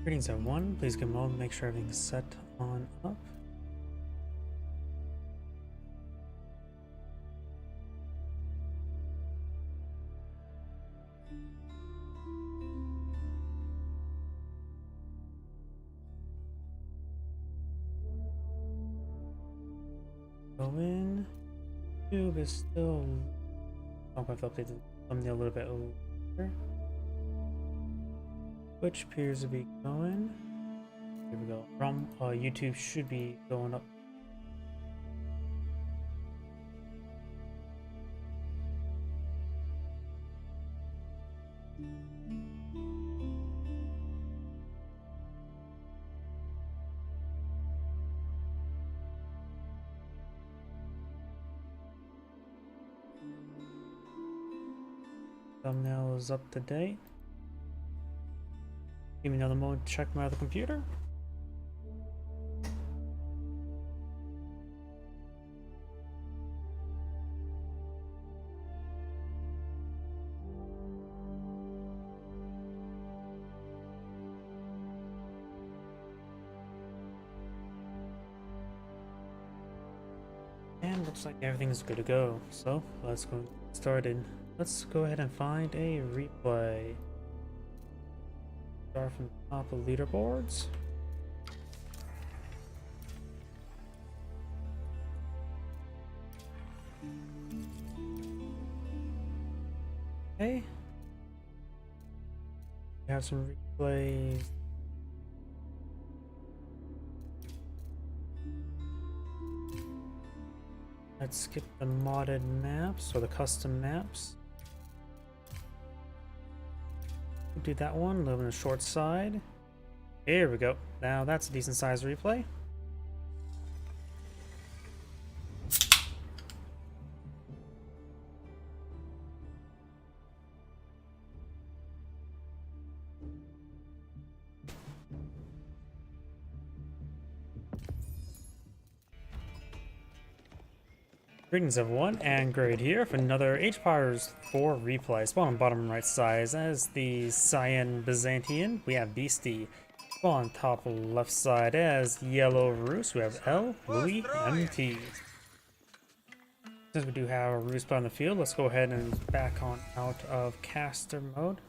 Greetings everyone, please give a moment to make sure everything's set on up. Go in. YouTube is still... I'll have to update the thumbnail a little bit later. Which appears to be going. Here we go. From YouTube should be going up. Thumbnail is up to date. Give me another moment to check my other computer. And looks like everything's good to go. So let's go started. Let's go ahead and find a replay. Start from the top of leaderboards. Okay. We have some replays. Let's skip the modded maps or the custom maps. Do that one, a little on the short side. Here we go. Now that's a decent sized replay. Greetings everyone, and Grade here for another Age of Empires 4 replay. Spawn on bottom right side as the Cyan Byzantine, we have Beastie. Spawn on top left side as Yellow Rus, we have L, Louis, MT. Since we do have a Rus on the field, let's go ahead and back on out of caster mode.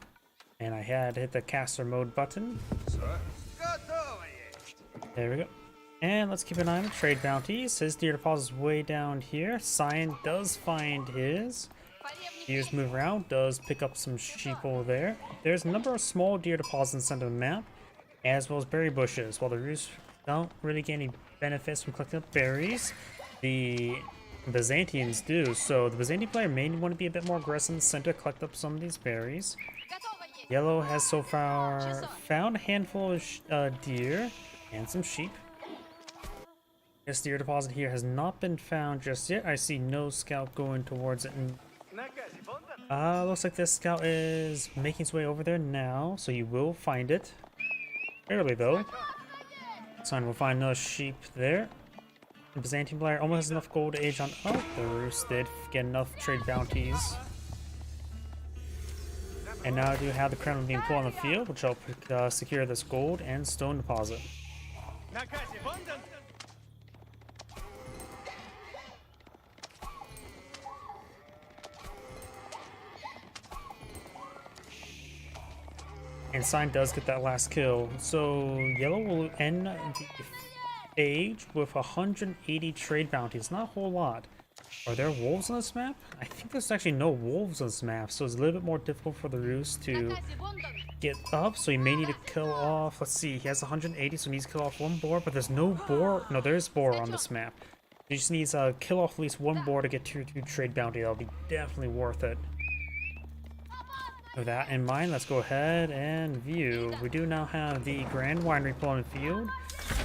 And I had to hit the caster mode button. There we go. And let's keep an eye on the trade bounties. His deer deposit is way down here. Cyan does find his. Deers move around, does pick up some sheep over there. There's a number of small deer deposits in the center of the map, as well as berry bushes. While the Rus don't really get any benefits from collecting up berries, the Byzantines do. So the Byzantine player may want to be a bit more aggressive in the center, collect up some of these berries. Yellow has so far found a handful of deer and some sheep. This deer deposit here has not been found just yet. I see no scout going towards it. Looks like this scout is making his way over there now, so you will find it. Barely though. Sign will find no sheep there. The Byzantine player almost has enough gold to age on. Oh, the Rus did get enough trade bounties. And now I do have the crown being pulled on the field, which will secure this gold and stone deposit. And Cyan does get that last kill. So Yellow will end the age with 180 trade bounties. Not a whole lot. Are there wolves on this map? I think there's actually no wolves on this map, so it's a little bit more difficult for the Rus to get up. So he may need to kill off. Let's see, he has 180, so he needs to kill off one boar, but there's no boar. No, there is boar on this map. He just needs to kill off at least one boar to get tier 2 trade bounty. That'll be definitely worth it. With that in mind, let's go ahead and view. We do now have the Grand Winery pull on the field.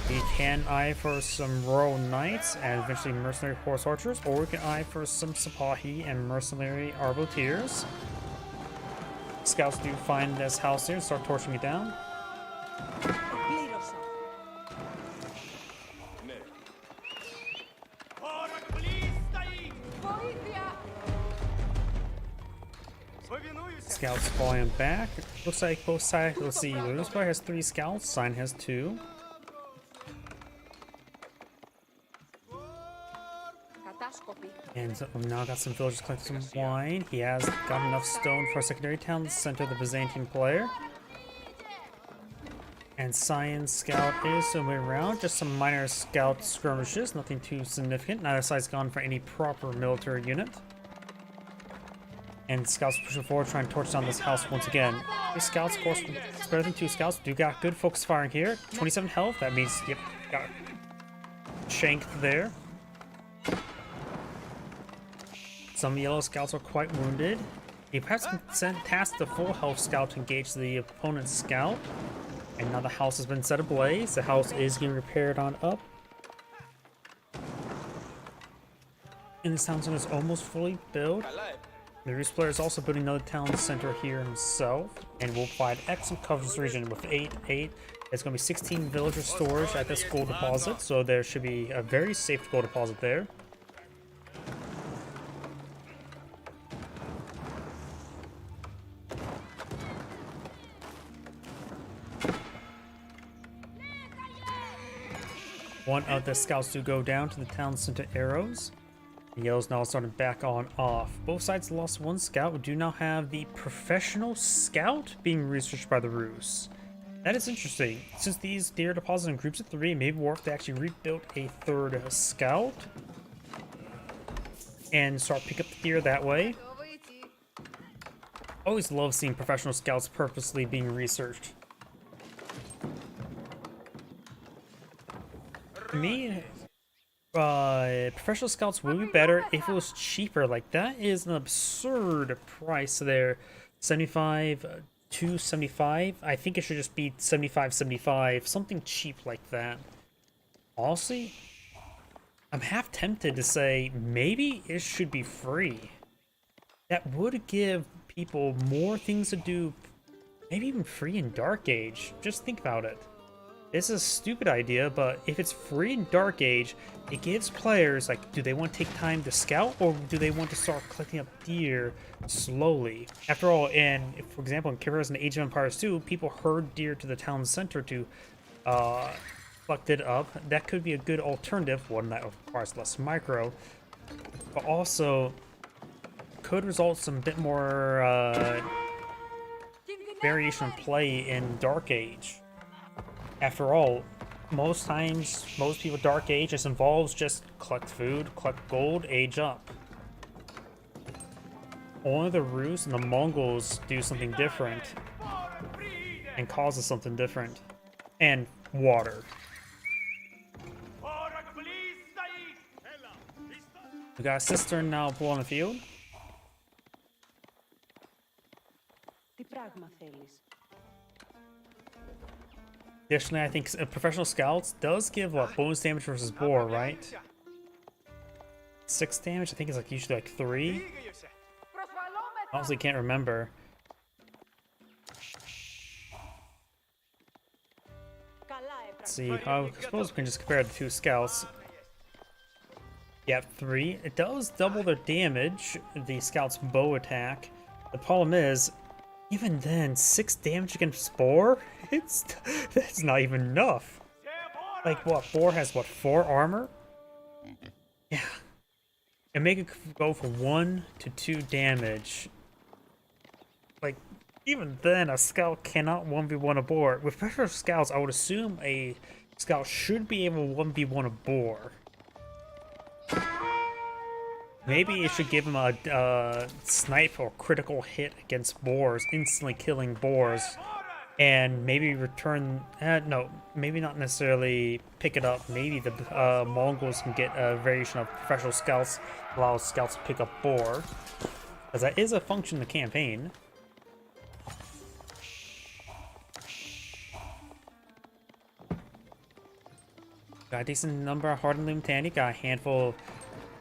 We can eye for some Royal Knights and eventually Mercenary Horse Archers, or we can eye for some Sipahi and Mercenary Arbaleers. Scouts do find this house here and start torching it down. Scouts falling back. Looks like both sides. Let's see. The Rus player has 3 scouts. Sign has 2. And so we've now got some villagers collecting some wine. He has got enough stone for a secondary town center, the Byzantine player. And Science Scout is moving around. Just some minor scout skirmishes, nothing too significant. Neither side's gone for any proper military unit. And scouts pushing forward, trying to torch down this house once again. 3 scouts, of course, it's better than 2 scouts. Do got good focus firing here. 27 health, that means, yep, got shanked there. Some yellow scouts are quite wounded. He perhaps sent tasked the full health scout to engage the opponent's scout. And now the house has been set ablaze. The house is getting repaired on up. And this town center is almost fully built. The Rus player is also building another town center here himself. And will provide excellent coverage this region with 8. There's going to be 16 villager storage at this gold deposit. So there should be a very safe gold deposit there. One of the scouts do go down to the town center arrows. The yellows now starting back on off. Both sides lost 1 scout. We do now have the professional scout being researched by the Rus. That is interesting. Since these deer deposit in groups of 3, maybe war if they actually rebuilt a 3rd scout and start pick up the deer that way. Always love seeing professional scouts purposely being researched. To me, professional scouts would be better if it was cheaper. Like, that is an absurd price there. 75 to 75. I think it should just be 75, something cheap like that. Honestly, I'm half tempted to say maybe it should be free. That would give people more things to do, maybe even free in Dark Age. Just think about it. This is a stupid idea, but if it's free in Dark Age, it gives players, like, do they want to take time to scout, or do they want to start collecting up deer slowly? After all, and if, for example, in comparison to Age of Empires 2, people herd deer to the town center to collect it up. That could be a good alternative, one that requires less micro, but also could result in some bit more variation of play in Dark Age. After all, most times, most people Dark Age just involves just collect food, collect gold, age up. Only the Rus and the Mongols do something different and causes something different. And water. We got a cistern now blowing the field. Additionally, I think professional scouts does give what, bonus damage versus boar, right? 6 damage. I think it's like usually like 3. Honestly, can't remember. Let's see. I suppose we can just compare the 2 scouts. Yeah, 3. It does double their damage. The scout's bow attack. The problem is, even then, 6 damage against boar? That's not even enough. Like, what, boar has, what, 4 armor? Yeah. And make it go from 1 to 2 damage. Like, even then, a scout cannot 1v1 a boar. With professional scouts, I would assume a scout should be able to 1v1 a boar. Maybe it should give him a snipe or critical hit against boars, instantly killing boars. And maybe return... no, maybe not necessarily pick it up. Maybe the Mongols can get a variation of professional scouts, allow scouts to pick up boar. Because that is a function in the campaign. Got a decent number of Hardened Lieutenant. Got a handful of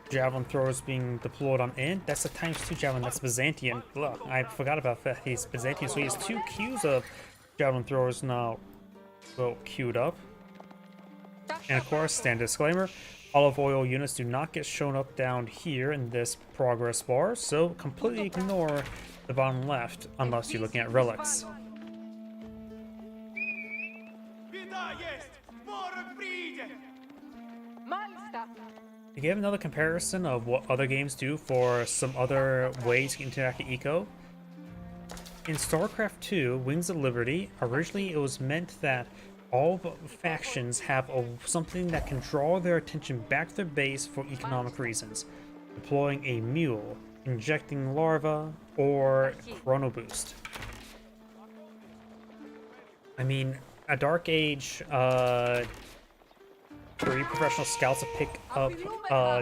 javelin throwers being deployed on in. That's a ×2 javelin. That's Byzantine. Look, I forgot about that. He's Byzantine, so he has 2 queues of javelin throwers now queued up. And of course, standard disclaimer, olive oil units do not get shown up down here in this progress bar, so completely ignore the bottom left, unless you're looking at relics. To give another comparison of what other games do for some other ways to interact with Eco, in StarCraft 2, Wings of Liberty, originally it was meant that all factions have something that can draw their attention back to their base for economic reasons. Deploying a mule, injecting larva, or chrono boost. I mean, a Dark Age, 3 professional scouts to pick up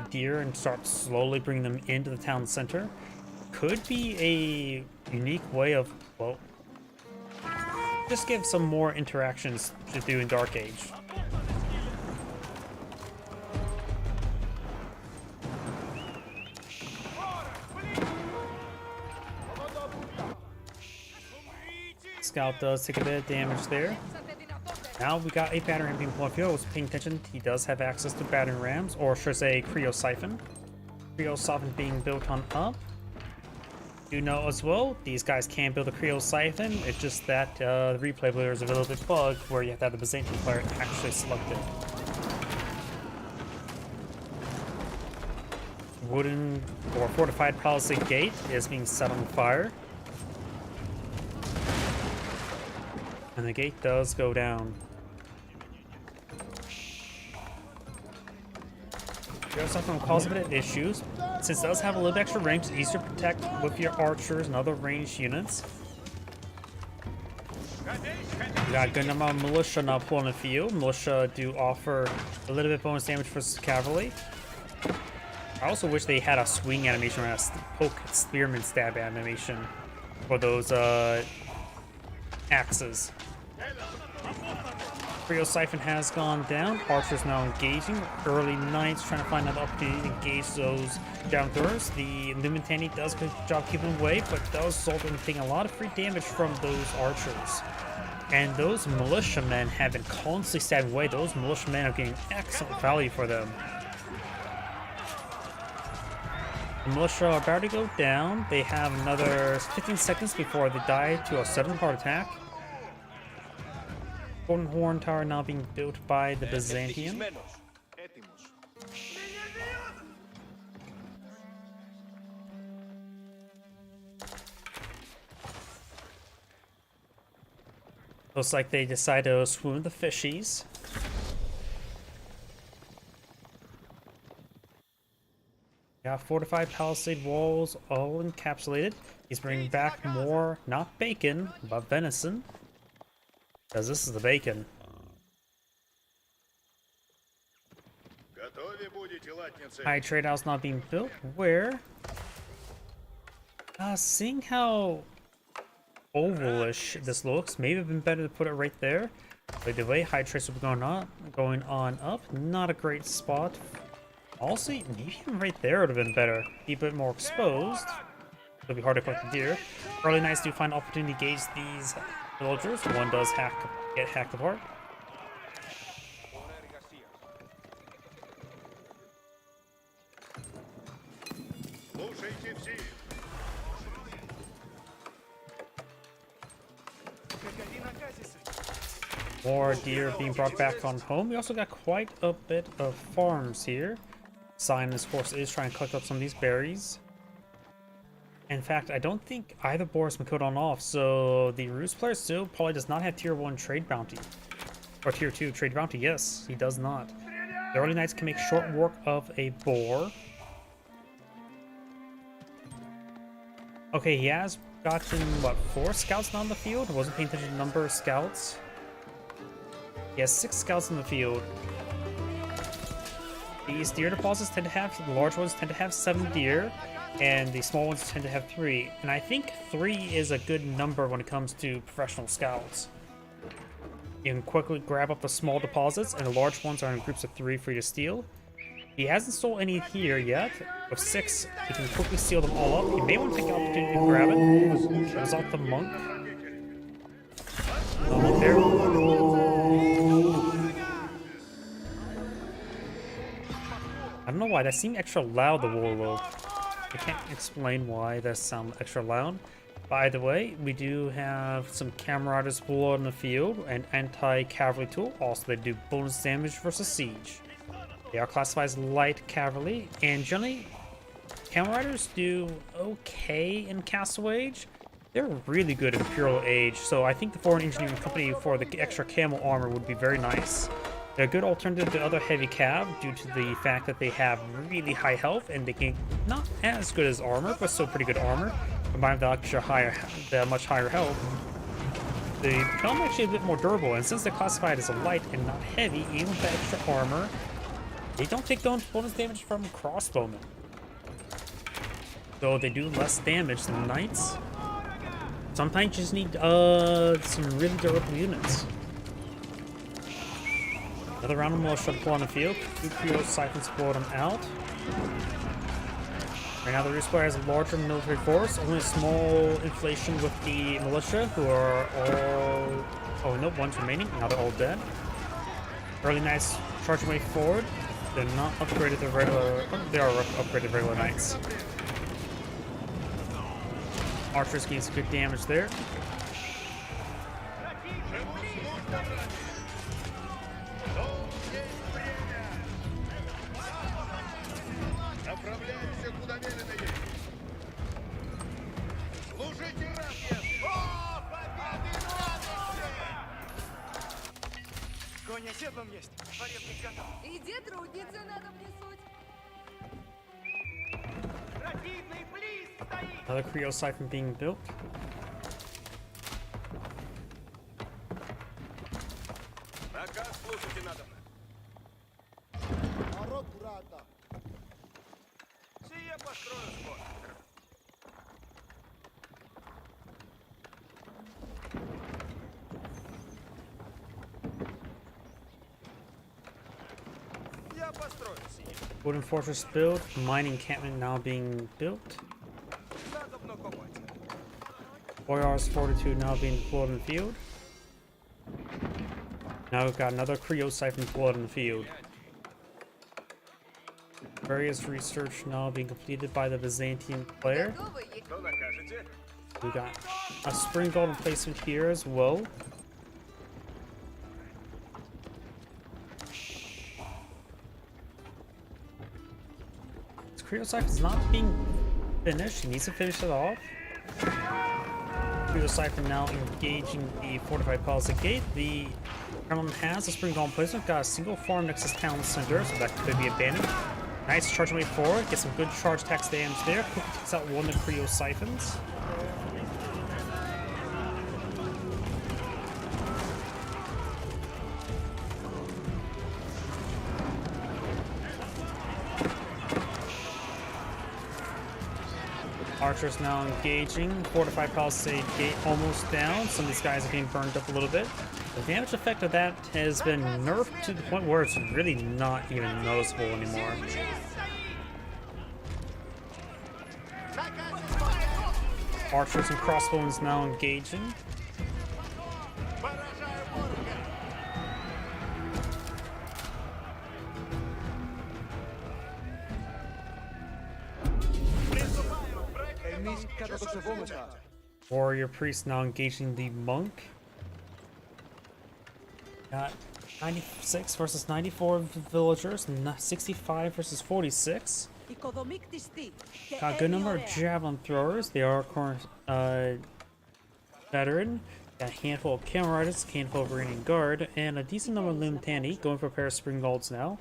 deer and start slowly bringing them into the town center could be a unique way of, well, just give some more interactions to do in Dark Age. Scout does take a bit of damage there. Now we got a battering ram being pulled. If you was paying attention, he does have access to battering rams, or should I say Cryo Siphon. Cryo Siphon being built on up. You know as well, these guys can build a Cryo Siphon, it's just that the replay player is a little bit bugged where you have to have the Byzantine player actually selected. Wooden or fortified palisade gate is being set on fire. And the gate does go down. Cryo Siphon will cause a bit of issues. Since it does have a little bit extra range, it's easier to protect with your archers and other ranged units. We got a good number of militia now pulling the field. Militia do offer a little bit bonus damage for cavalry. I also wish they had a swing animation or a poke spearman stab animation for those axes. Cryo Siphon has gone down. Archers now engaging. Early Knights trying to find another opportunity to engage those down throwers. The Illuminati does a good job keeping away, but does result in taking a lot of free damage from those archers. And those militiamen have been constantly stabbing away. Those militiamen are getting excellent value for them. The militia are about to go down. They have another 15 seconds before they die to a sudden heart attack. Golden Horn Tower now being built by the Byzantian. Looks like they decide to swoon the fishies. Got fortified palisade walls all encapsulated. He's bringing back more, not bacon, but venison. Because this is the bacon. High trade house not being built. Where? Seeing how ovalish this looks, maybe it'd been better to put it right there. By the way, high trades will be going on up. Not a great spot. Also, maybe even right there would have been better. Be a bit more exposed. It'll be hard to collect the deer. Early Knights do find opportunity to gauge these villagers. One does get hacked apart. More deer being brought back on home. We also got quite a bit of farms here. Sign, of course, is trying to collect up some of these berries. In fact, I don't think either boar has been killed on off, so the Roost player still probably does not have tier 1 trade bounty. Or tier 2 trade bounty, yes, he does not. The Early Knights can make short work of a boar. Okay, he has gotten, what, 4 scouts now on the field? I wasn't paying attention to the number of scouts. He has 6 scouts in the field. These deer deposits tend to have, the large ones tend to have 7 deer. And the small ones tend to have 3. And I think 3 is a good number when it comes to professional scouts. You can quickly grab up the small deposits, and the large ones are in groups of 3 for you to steal. He hasn't stole any here yet. With 6, he can quickly steal them all up. He may want to take the opportunity to grab it. Shows off the monk. There. I don't know why, that seemed extra loud, the warlord. I can't explain why that sounds extra loud. By the way, we do have some Camarade's Blood on the field and anti-cavalry tool. Also, they do bonus damage versus siege. They are classified as light cavalry, and generally, Camaraders do okay in Castle Age. They're really good in Imperial Age, so I think the Foreign Engineering Company for the extra camel armor would be very nice. They're a good alternative to other heavy cav due to the fact that they have really high health and they can not as good as armor, but still pretty good armor. Combined with the much higher health, they become actually a bit more durable. And since they're classified as a light and not heavy, even with the extra armor, they don't take bonus damage from crossbowmen. Though they do less damage than knights. Sometimes you just need some really durable units. Another round of militia pull on the field. 2 Creole Siphons blow them out. Right now the Resquire has a larger military force, only a small inflation with the militia, who are all... Oh no, one's remaining, now they're all dead. Early Knights charging way forward. They're not upgraded to regular... Oh, they are upgraded regular Knights. Archers gain some good damage there. Иди, трудницы надо внесуть. Another Creole Siphon being built. Wooden fortress built. Mining encampment now being built. Boyar's Fortitude now being deployed in the field. Now we've got another Creole Siphon deployed in the field. Various research now being completed by the Byzantine player. We got a spring gold replacement here as well. This Creole Siphon is not being finished. He needs to finish it off. Creole Siphon now engaging the fortified palisade gate. The Kremlin has a spring golem placement, got a single farm next to town center, so that could be abandoned. Nice charging way forward, get some good charge tax damage there. Quickly takes out one of the Creole Siphons. Archers now engaging. Fortified palisade gate almost down. Some of these guys are being burned up a little bit. The damage effect of that has been nerfed to the point where it's really not even noticeable anymore. Archers and crossbows now engaging. Warrior priest now engaging the monk. Got 96 versus 94 villagers, 65 versus 46. Got a good number of javelin throwers. They are veteran. Got a handful of Camaraders, a handful of Iranian guard, and a decent number of Lumtani going for a pair of spring golds now.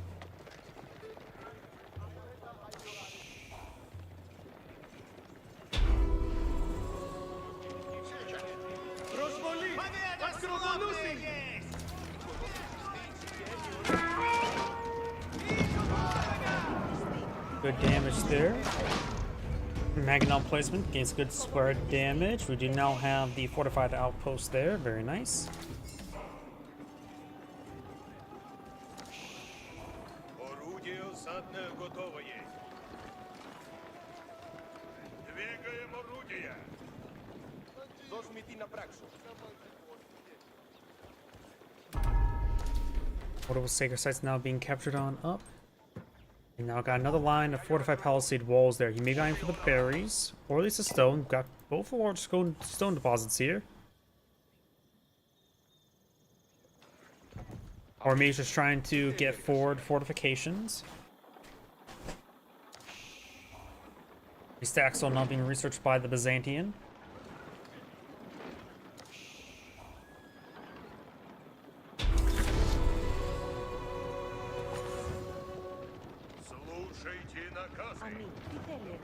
Good damage there. Magnon placement gains good square damage. We do now have the fortified outpost there. Very nice. Portable sacred sites now being captured on up. And now got another line of fortified palisade walls there. He may be going for the berries, or at least a stone. Got both large stone deposits here. Army is just trying to get forward fortifications. These stacks are not being researched by the Byzantine.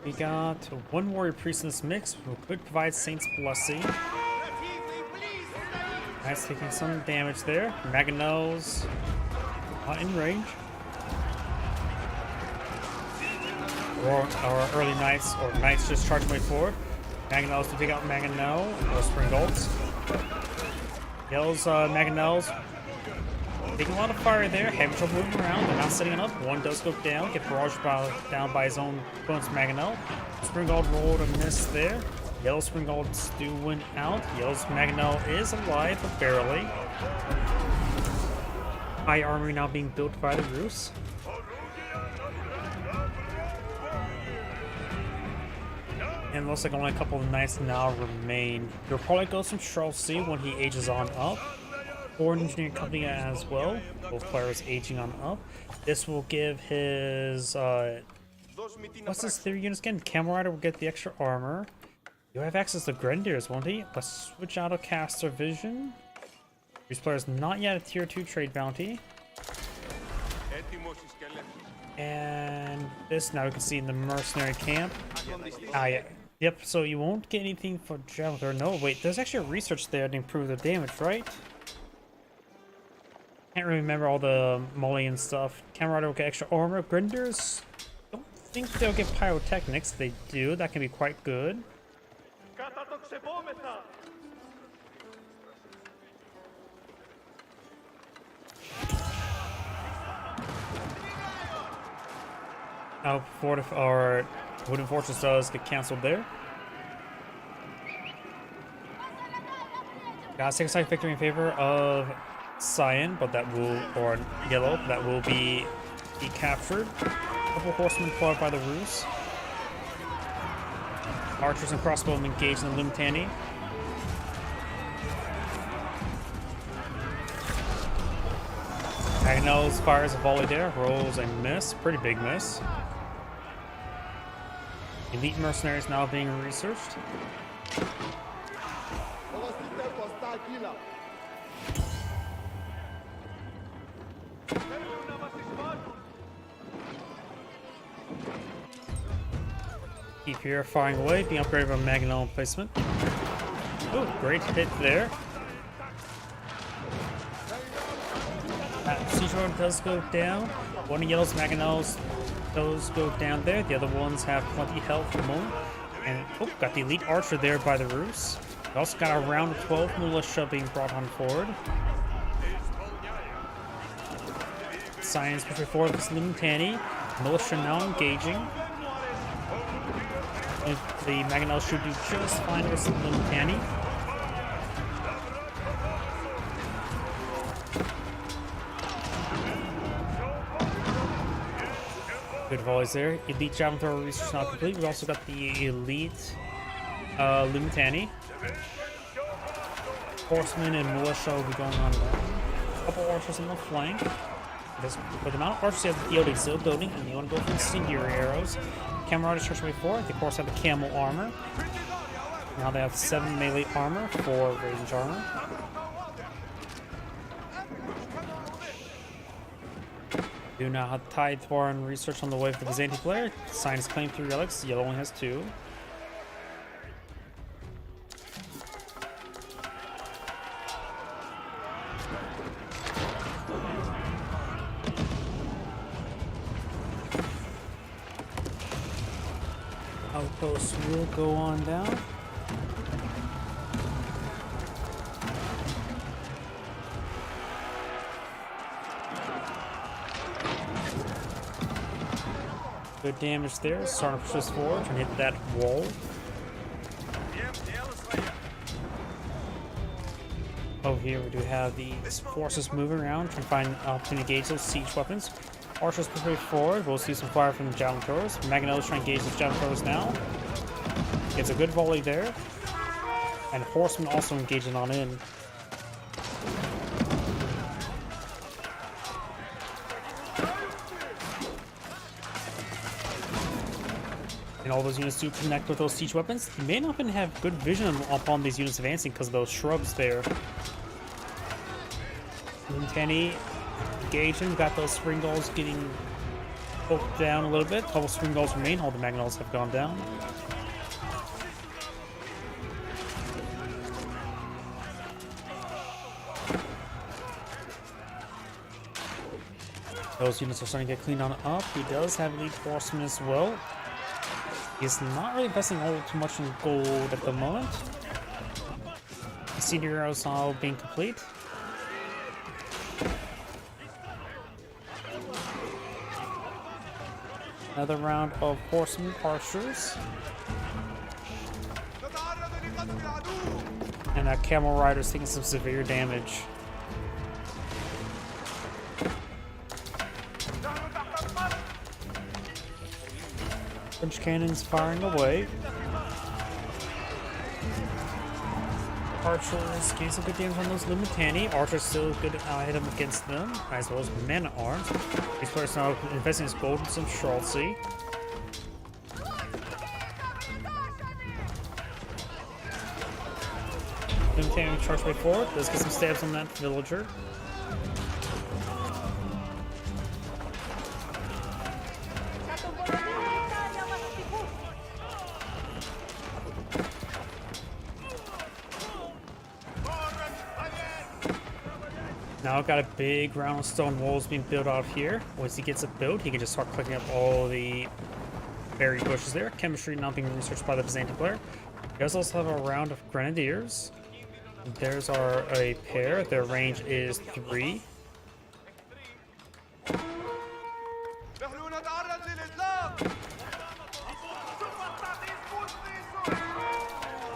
We got one warrior priest in this mix who could provide Saint's Blessing. Nice, taking some damage there. Mangonels in range. Or early knights, or knights just charging way forward. Mangonels to take out Mangonel, or Springbolts. Yells Mangonels. Taking a lot of fire there, having trouble moving around, they're not setting it up. One does go down, get barraged down by his own opponent's Mangonel. Springald rolled a miss there. Yellow Springald's do win out. Yellow's Mangonel is alive, but barely. High armory now being built by the Rus. And it looks like only a couple of knights now remain. There'll probably go some Charles C when he ages on up. Or an engineering company as well. Both players aging on up. This will give his what's his 3 units again? Camel Rider will get the extra armor. You have access to Grenadiers, won't he? Let's switch out of Caster Vision. These players not yet a tier 2 trade bounty. And this now we can see in the mercenary camp. Ah yeah. Yep, so you won't get anything for Javelin. No, wait, there's actually a research there to improve the damage, right? Can't really remember all the Mulligan stuff. Camera Rider will get extra armor. Grenadiers, don't think they'll get pyrotechnics. They do. That can be quite good. Now, our Wooden Fortress does get cancelled there. Got a 6-side victory in favor of Cyan, but that will, or Yellow, that will be captured. A couple horsemen deployed by the Rus. Archers and crossbowmen engaged in the Limitani. Agnells fires a volley there, rolls a miss, pretty big miss. Elite mercenaries now being researched. Keep here, firing away, being upgraded by Mangonel placement. Oh, great hit there. Siege Road does go down. One of Yellow's Mangonels does go down there. The other ones have plenty health for the moment. And oh, got the elite archer there by the Rus. We also got a round of 12 militia being brought on forward. Science pushing forward with this Limitani. Militia now engaging. The Mangonel should do just fine versus the Limitani. Good volleys there. Elite Javelin Thrower research not complete. We've also got the elite Limitani. Horsemen and militia will be going on down. A couple archers on the flank. With the amount of archers you have the field, he's still building, and you want to go for the incendiary arrows. Camel Riders charge way forward. They of course have the camel armor. Now they have 7 melee armor, 4 range armor. Do now have Tide Foreign research on the way for the Byzantine player. Sign his claim 3 relics. Yellow only has 2. Outposts will go on down. Good damage there. Starting to push this forward and hit that wall. Over here we do have the forces moving around, trying to find an opportunity to engage those siege weapons. Archers push forward. We'll see some fire from the Javelin Throwers. Mangonel is trying to engage those Javelin Throwers now. Gets a good volley there. And horsemen also engaging on in. And all those units do connect with those siege weapons. You may not even have good vision upon these units advancing because of those shrubs there. Luntani engaging, got those spring dolls getting poked down a little bit. Couple spring dolls remain, all the magnolls have gone down. Those units are starting to get cleaned on up. He does have elite horsemen as well. He's not really investing all too much in gold at the moment. Senior heroes all being complete. Another round of horsemen archers. And that camel rider's taking some severe damage. French cannons firing away. Archers getting some good damage on those Lumitani. Archers still good hit them against them, as well as men at arms. These players now investing his gold in some Schultzy. Lumitani charge way forward. Does get some stabs on that villager. Now got a big round of stone walls being built out here. Once he gets it built, he can just start clicking up all the berry bushes there. Chemistry not being researched by the Byzantine player. He does also have a round of grenadiers. There's a pair. Their range is 3.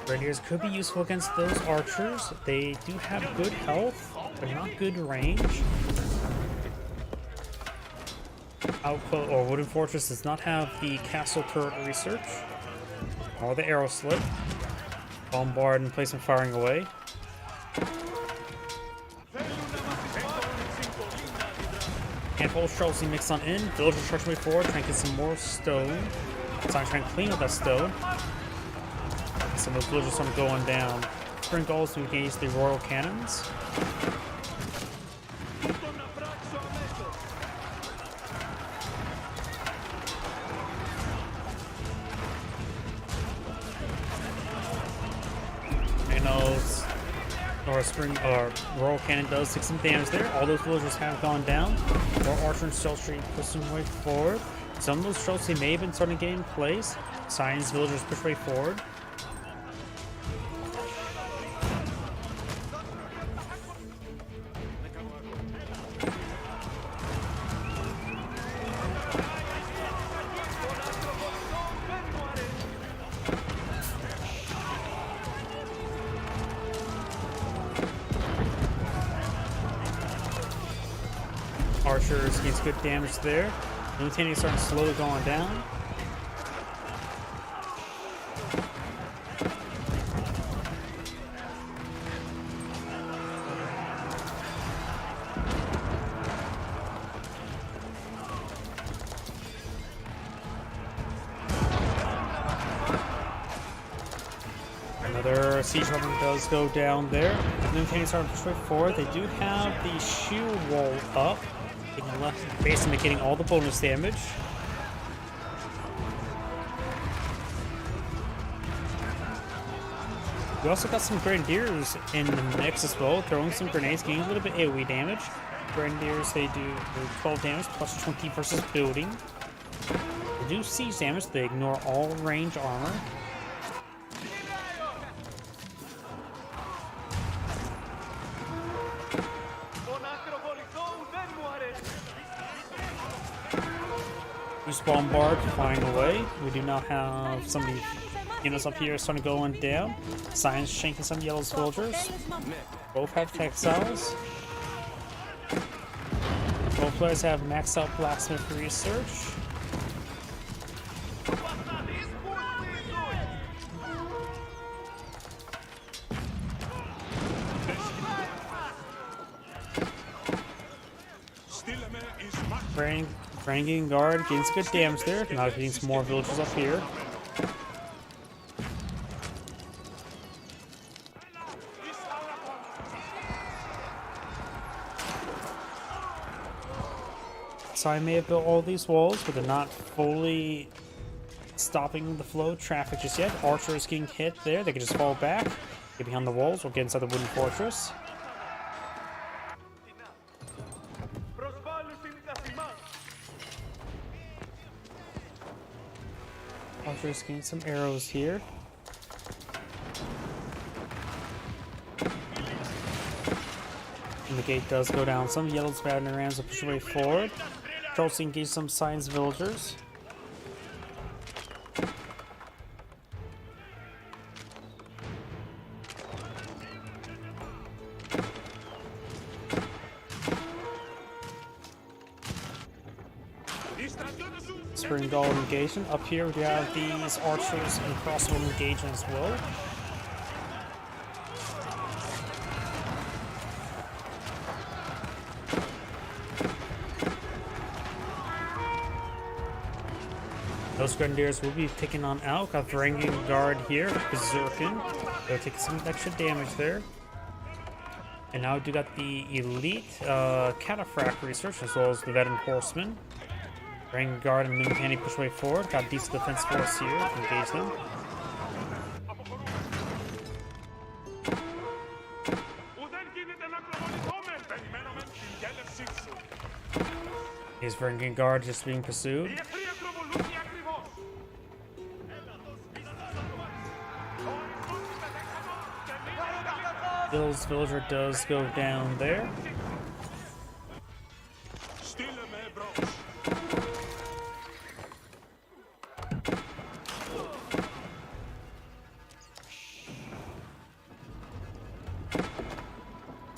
Grenadiers could be useful against those archers. They do have good health, but not good range. Output or Wooden Fortress does not have the castle turret research or the arrow slit. Bombard and placement firing away. Handful of Schultzy mixed on in. Villagers charging way forward, trying to get some more stone. So I'm trying to clean up that stone. Some of those villagers are going down. Spring goals to engage the royal cannons. Or royal cannon does take some damage there. All those villagers have gone down. More archer and stealth street pushing way forward. Some of those Schultzy may have been starting to get in place. Science villagers push way forward. Archers gets good damage there. Lumitani is starting slowly going down. Another siege weapon does go down there. Lumitani is starting to push way forward. They do have the shield wall up. Left base indicating all the bonus damage. We also got some Grenadiers in the mix as well, throwing some grenades, getting a little bit AoE damage. Grenadiers, they do 12 damage plus 20 versus building. They do siege damage, they ignore all range armor. Bombard flying away. We do now have somebody units up here starting going down. Science shanking some yellow soldiers. Both have textiles. Both players have maxed out blacksmith research. Ranging guard getting some good damage there. Now getting some more villagers up here. So I may have built all these walls, but they're not fully stopping the flow of traffic just yet. Archers getting hit there. They can just fall back, get behind the walls, or get inside the wooden fortress. Archers getting some arrows here. And the gate does go down. Some yellows, battering rams will push away forward. Charles engage some science villagers. Spring Guard engagement. Up here we have these archers and crossbow engagement as well. Those Grenadiers will be taking on Alk. Got the Ranging Guard here, Berserkin. They're taking some extra damage there. And now we do got the elite Cataphract research as well as the Veteran Horsemen. Ranging Guard and Mooncandy push way forward. Got decent defense force here to engage them. His Ranging Guard just being pursued. Bill's villager does go down there.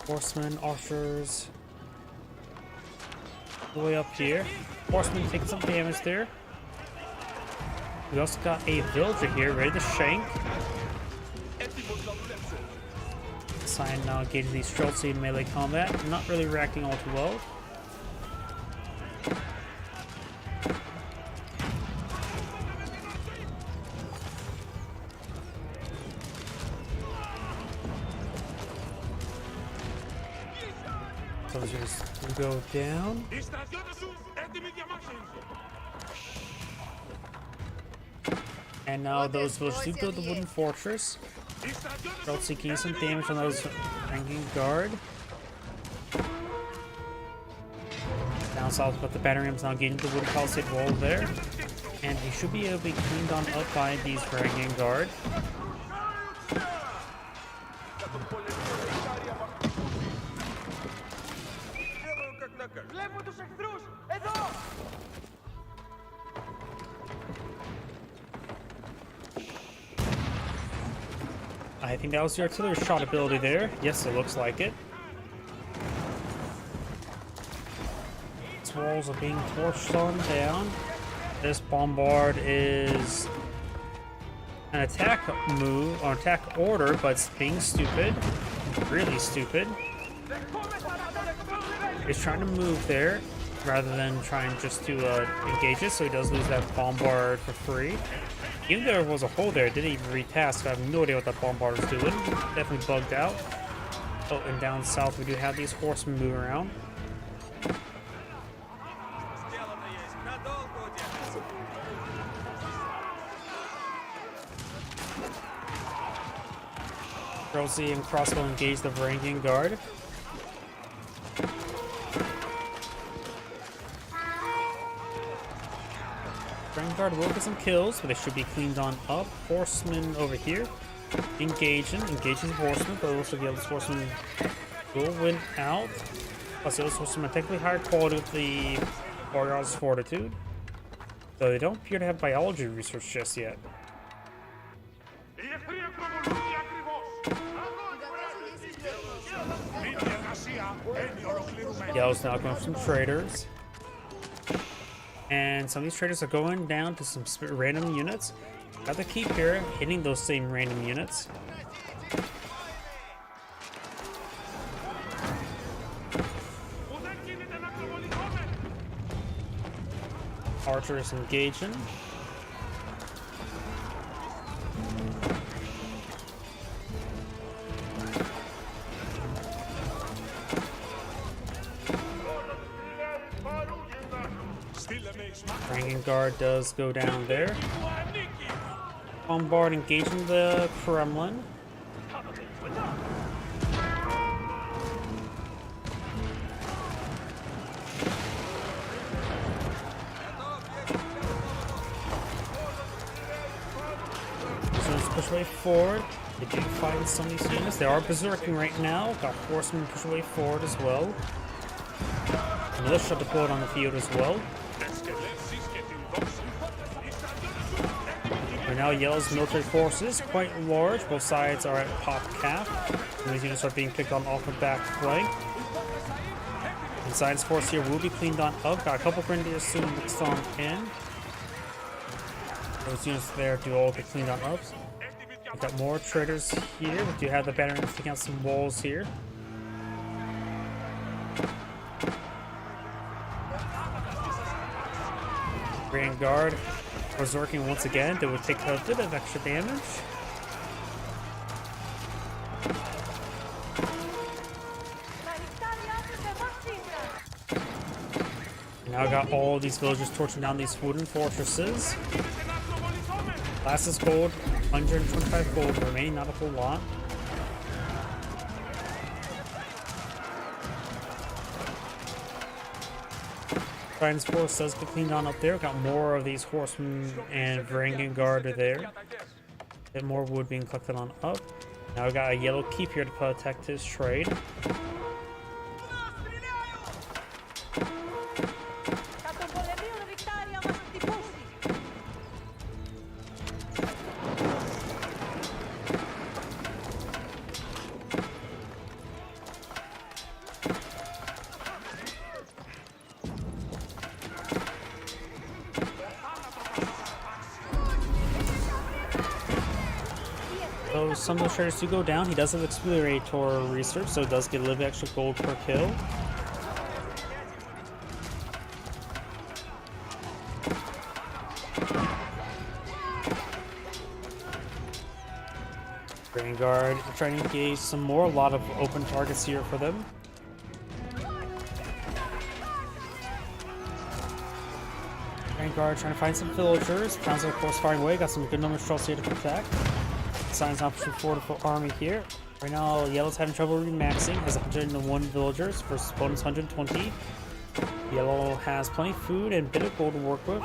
Horsemen, archers. All the way up here. Horsemen taking some damage there. We also got a villager here ready to shank. Sign now engaging these Streltsy in melee combat. Not really reacting all too well. Soldiers will go down. And now those villagers do build the wooden fortress. Streltsy getting some damage on those Ranging Guard. Down south, but the battering rams now getting the wooden palisade wall there. And he should be able to be cleaned on up by these Ranging Guard. I think that was the artillery shot ability there. Yes, it looks like it. These walls are being torched on down. This bombard is an attack move, or attack order, but it's being stupid. Really stupid. He's trying to move there rather than trying just to engage it, so he does lose that bombard for free. Even though there was a hole there, it didn't even retask. I have no idea what that bombard is doing. Definitely bugged out. Oh, and down south we do have these horsemen moving around. Streltsy and crossbow engage the Ranging Guard. Ranging Guard will get some kills, but they should be cleaned on up. Horsemen over here. Engaging the horsemen, but also the other horsemen will win out. Plus the other horsemen are technically higher quality with the Warrior's Fortitude. Though they don't appear to have biology research just yet. Yellow's now going for some traders. And some of these traders are going down to some random units. Got to keep here, hitting those same random units. Archers engaging. Ranking Guard does go down there. Bombard engaging the Kremlin. So let's push way forward. They do fight some of these units. They are berserking right now. Got horsemen push way forward as well. Militia deployed on the field as well. Right now, Yellow's military forces quite large. Both sides are at pop cap. And these units are being picked on off the back flank. Inside force here will be cleaned on up. Got a couple grenadiers soon mixed on in. Those units there do all get cleaned on up. We've got more traders here. We do have the battery taking out some walls here. Grand Guard berserking once again. They would take a bit of extra damage. Now got all these villagers torching down these wooden fortresses. Last is gold, 125 gold remaining, not a whole lot. Titan's force does get cleaned on up there. Got more of these horsemen and Varangian Guard are there. Bit more wood being collected on up. Now we got a yellow keep here to protect his trade. So some of those traders do go down. He does have Exploriator research, so it does get a little bit extra gold per kill. Vanguard trying to engage some more. A lot of open targets here for them. Vanguard trying to find some villagers. Sounds like, of course, firing away. Got some good numbers of trolls here to protect. Signs up for fortified army here. Right now, Yellow's having trouble remaxing. Has 101 villagers versus opponent's 120. Yellow has plenty of food and a bit of gold to work with.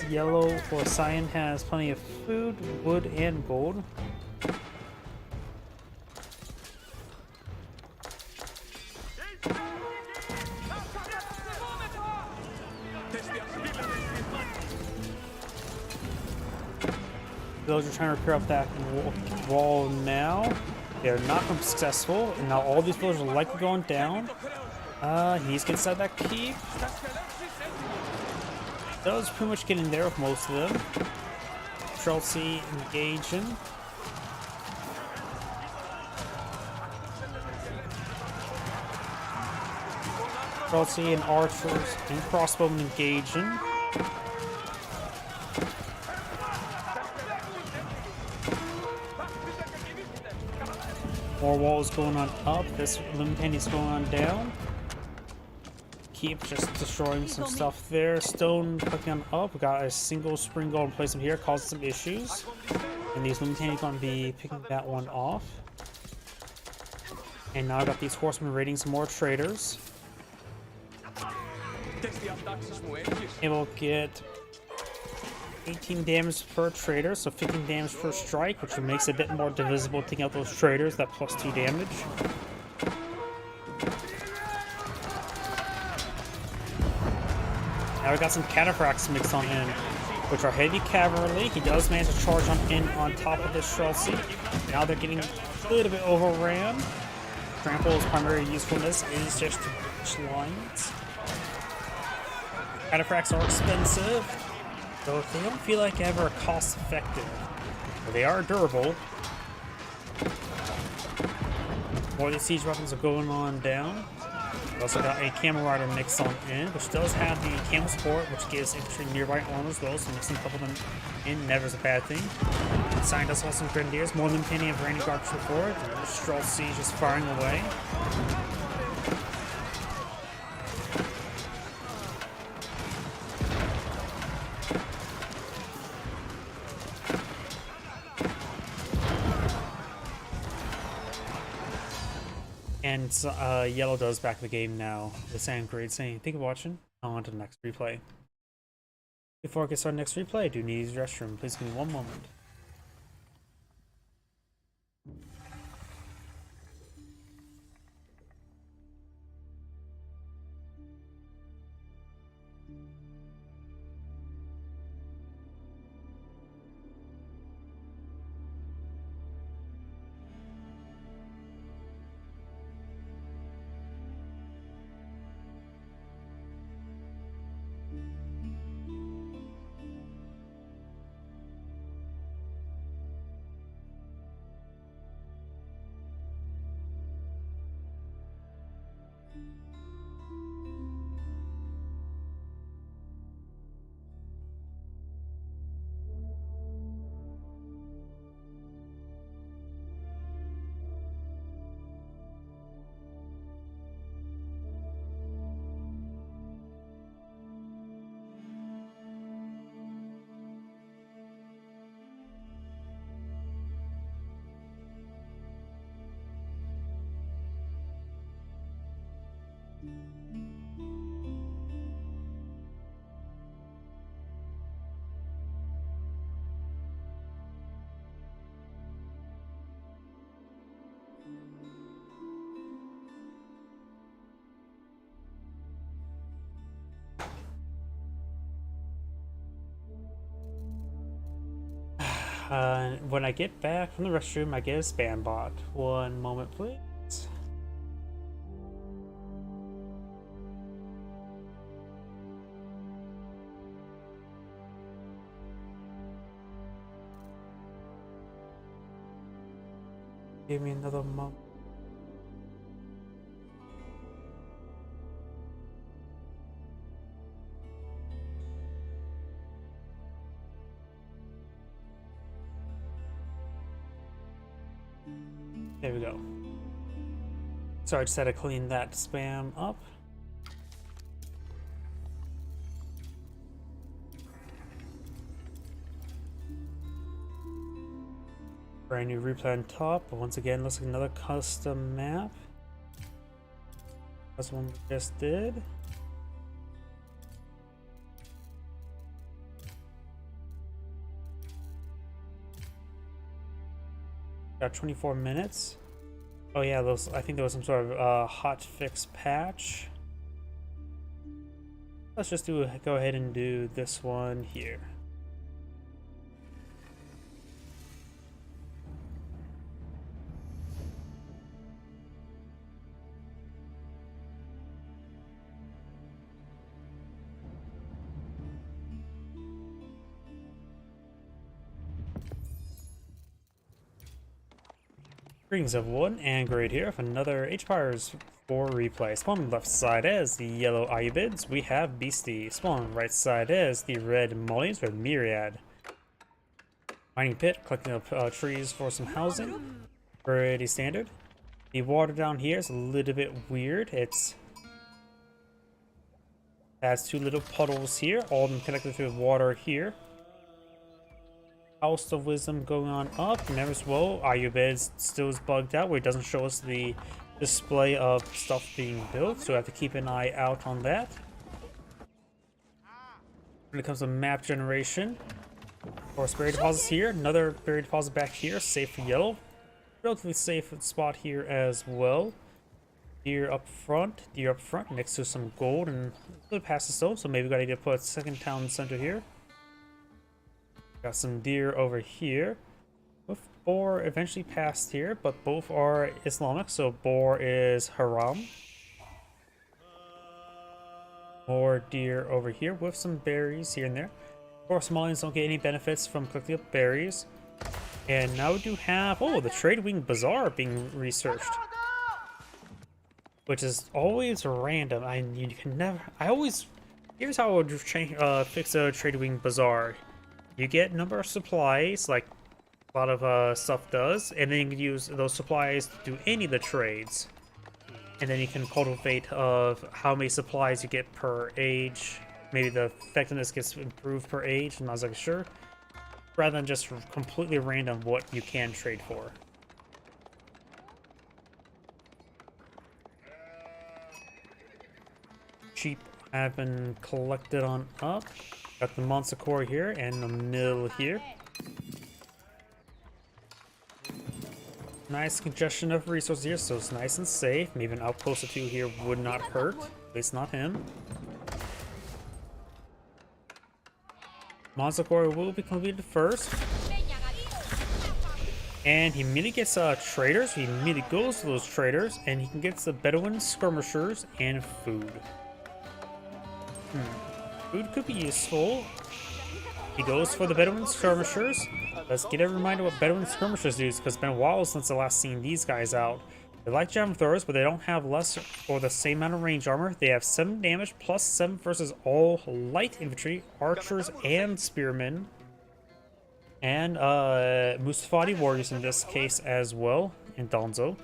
Yellow or Cyan has plenty of food, wood, and gold. Villagers are trying to repair up that wall now. They're not successful, and now all these villagers are likely going down. He's inside that keep. Does pretty much get in there with most of them. Chelsea engaging. Chelsea and archers and crossbowmen engaging. More walls going on up. This Limpenny is going on down. Keep just destroying some stuff there. Stone clicking on up. We got a single spring golden placement here, causing some issues. And these Limpenny are going to be picking that one off. And now I got these horsemen raiding some more traders. It will get 18 damage per trader, so 15 damage per strike, which makes it a bit more divisible taking out those traders, that plus 2 damage. Now we got some cataphracts mixed on in, which are heavy cavalry. He does manage to charge on in on top of this Chelsea. Now they're getting a little bit overran. Trample's primary usefulness is just to breach lines. Cataphracts are expensive, so they don't feel like ever cost effective. But they are durable. More of these siege weapons are going on down. also got a Camel Rider mix on in, which does have the Camel Sport, which gives infantry nearby armor as well, so mixing a couple of them in never is a bad thing. Sign does have some Grenadiers, more than plenty of Randy Garbage before. Stroll Siege just firing away. And Yellow does back the game now. The Sand Grade saying, thank you for watching. On to the next replay. Before I get started next replay, I do need to use the restroom. Please give me one moment. When I get back from the restroom, I get a spam bot. One moment, please. Give me another moment. There we go. Sorry, I just had to clean that spam up. Brand new replay on top, but once again, looks like another custom map. That's the one we just did. Got 24 minutes. Oh yeah, those. I think there was some sort of hot fix patch. Let's just go ahead and do this one here. Greetings everyone, and Great here with another H-Pires 4 replay. Spawn on the left side is the yellow Ayubids, we have Beastie. Spawn on the right side is the red Mollies with Myriad. Mining pit, collecting up trees for some housing. Pretty standard. The water down here is a little bit weird. Has two little puddles here, all of them connected to the water here. House of Wisdom going on up, and as well, Ayubid still is bugged out where it doesn't show us the display of stuff being built, so I have to keep an eye out on that. When it comes to map generation, of course, buried deposits here, another buried deposit back here, safe for yellow. Relatively safe spot here as well. Deer up front next to some gold and a little past the stone, so maybe we gotta need to put a second town center here. Got some deer over here. With boar eventually passed here, but both are Islamic, so boar is haram. More deer over here with some berries here and there. Of course, Somalians don't get any benefits from collecting up berries. And now we do have, oh, the Trade Wing Bazaar being researched. which is always random. You can never. I always. Here's how I would change, fix a Trade Wing Bazaar. You get number of supplies, like a lot of stuff does, and then you can use those supplies to do any of the trades. And then you can cultivate of how many supplies you get per age. Maybe the effectiveness gets improved per age, I'm not exactly sure. Rather than just completely random what you can trade for. Sheep have been collected on up. Got the Manticore here and the mill here. Nice congestion of resources here, so it's nice and safe. Maybe an outpost or two here would not hurt. At least not him. Manticore will be completed first. And he immediately gets traders. He immediately goes to those traders, and he can get the Bedouin skirmishers and food. Food could be useful. He goes for the Bedouin skirmishers. Let's get a reminder what Bedouin skirmishers do, because it's been a while since I last seen these guys out. They like javelin throwers, but they don't have less or the same amount of range armor. They have 7 damage plus 7 versus all light infantry, archers, and spearmen. And Mustafadi warriors in this case as well, in Donzo.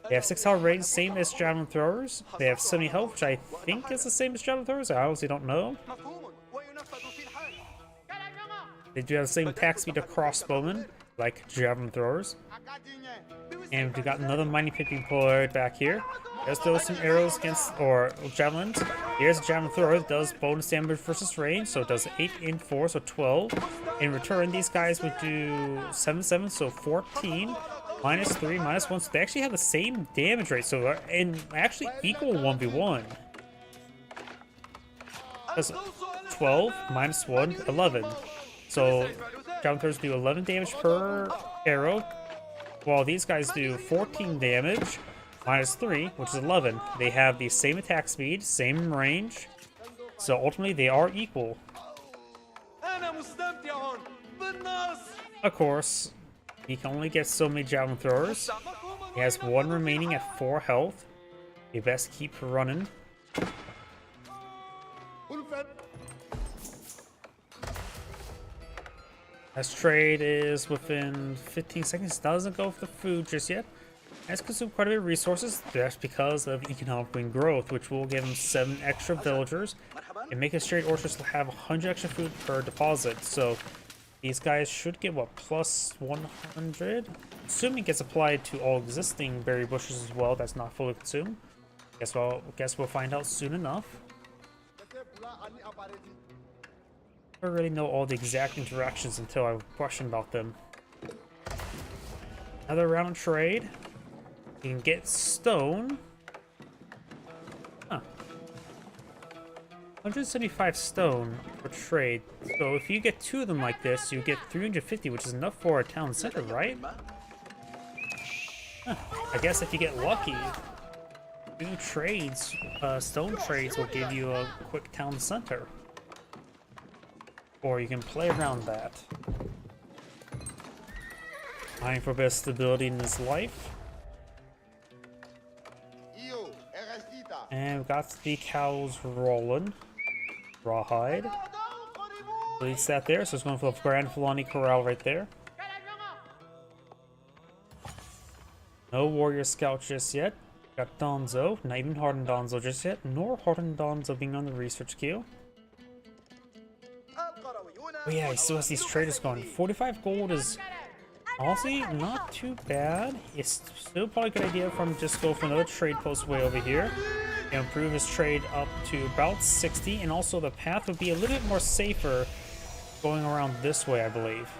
They have 6 health rating, same as javelin throwers. They have 70 health, which I think is the same as javelin throwers. I honestly don't know. They do have the same attack speed of crossbowmen, like javelin throwers. And we got another mining pit deployed back here. Let's throw some arrows against, or javelins. Here's a javelin thrower that does bonus damage versus range, so it does 8 and 4, so 12. In return, these guys would do 7, 7, so 14. Minus 3, minus 1, so they actually have the same damage rate, so they're in actually equal 1v1. That's 12, minus 1, 11. So, javelin throwers do 11 damage per arrow, while these guys do 14 damage, minus 3, which is 11. They have the same attack speed, same range, so ultimately they are equal. Of course, he can only get so many javelin throwers. He has 1 remaining at 4 health. You best keep running. As trade is within 15 seconds, doesn't go for the food just yet. Has consumed quite a bit of resources. That's because of economic wing growth, which will give him 7 extra villagers and make his trade orchards to have 100 extra food per deposit. So these guys should get what, plus 100? Assuming it gets applied to all existing berry bushes as well. That's not fully consumed. Guess we'll find out soon enough. I don't really know all the exact interactions until I question about them. Another round of trade. You can get stone. Huh. 175 stone for trade. So if you get 2 of them like this, you get 350, which is enough for a town center, right? Huh. I guess if you get lucky, 2 trades, stone trades will give you a quick town center. Or you can play around that. Mining for best stability in his life. And we've got the cows rolling. Rawhide. Leads that there, so it's going for the Grand Fulani Corral right there. No warrior scout just yet. Got Donzo, not even Hardened Donzo just yet, nor Hardened Donzo being on the research queue. Oh yeah, he still has these traders going. 45 gold is honestly not too bad. It's still probably a good idea for him to just go for another trade post way over here. And improve his trade up to about 60. And also the path would be a little bit more safer going around this way, I believe.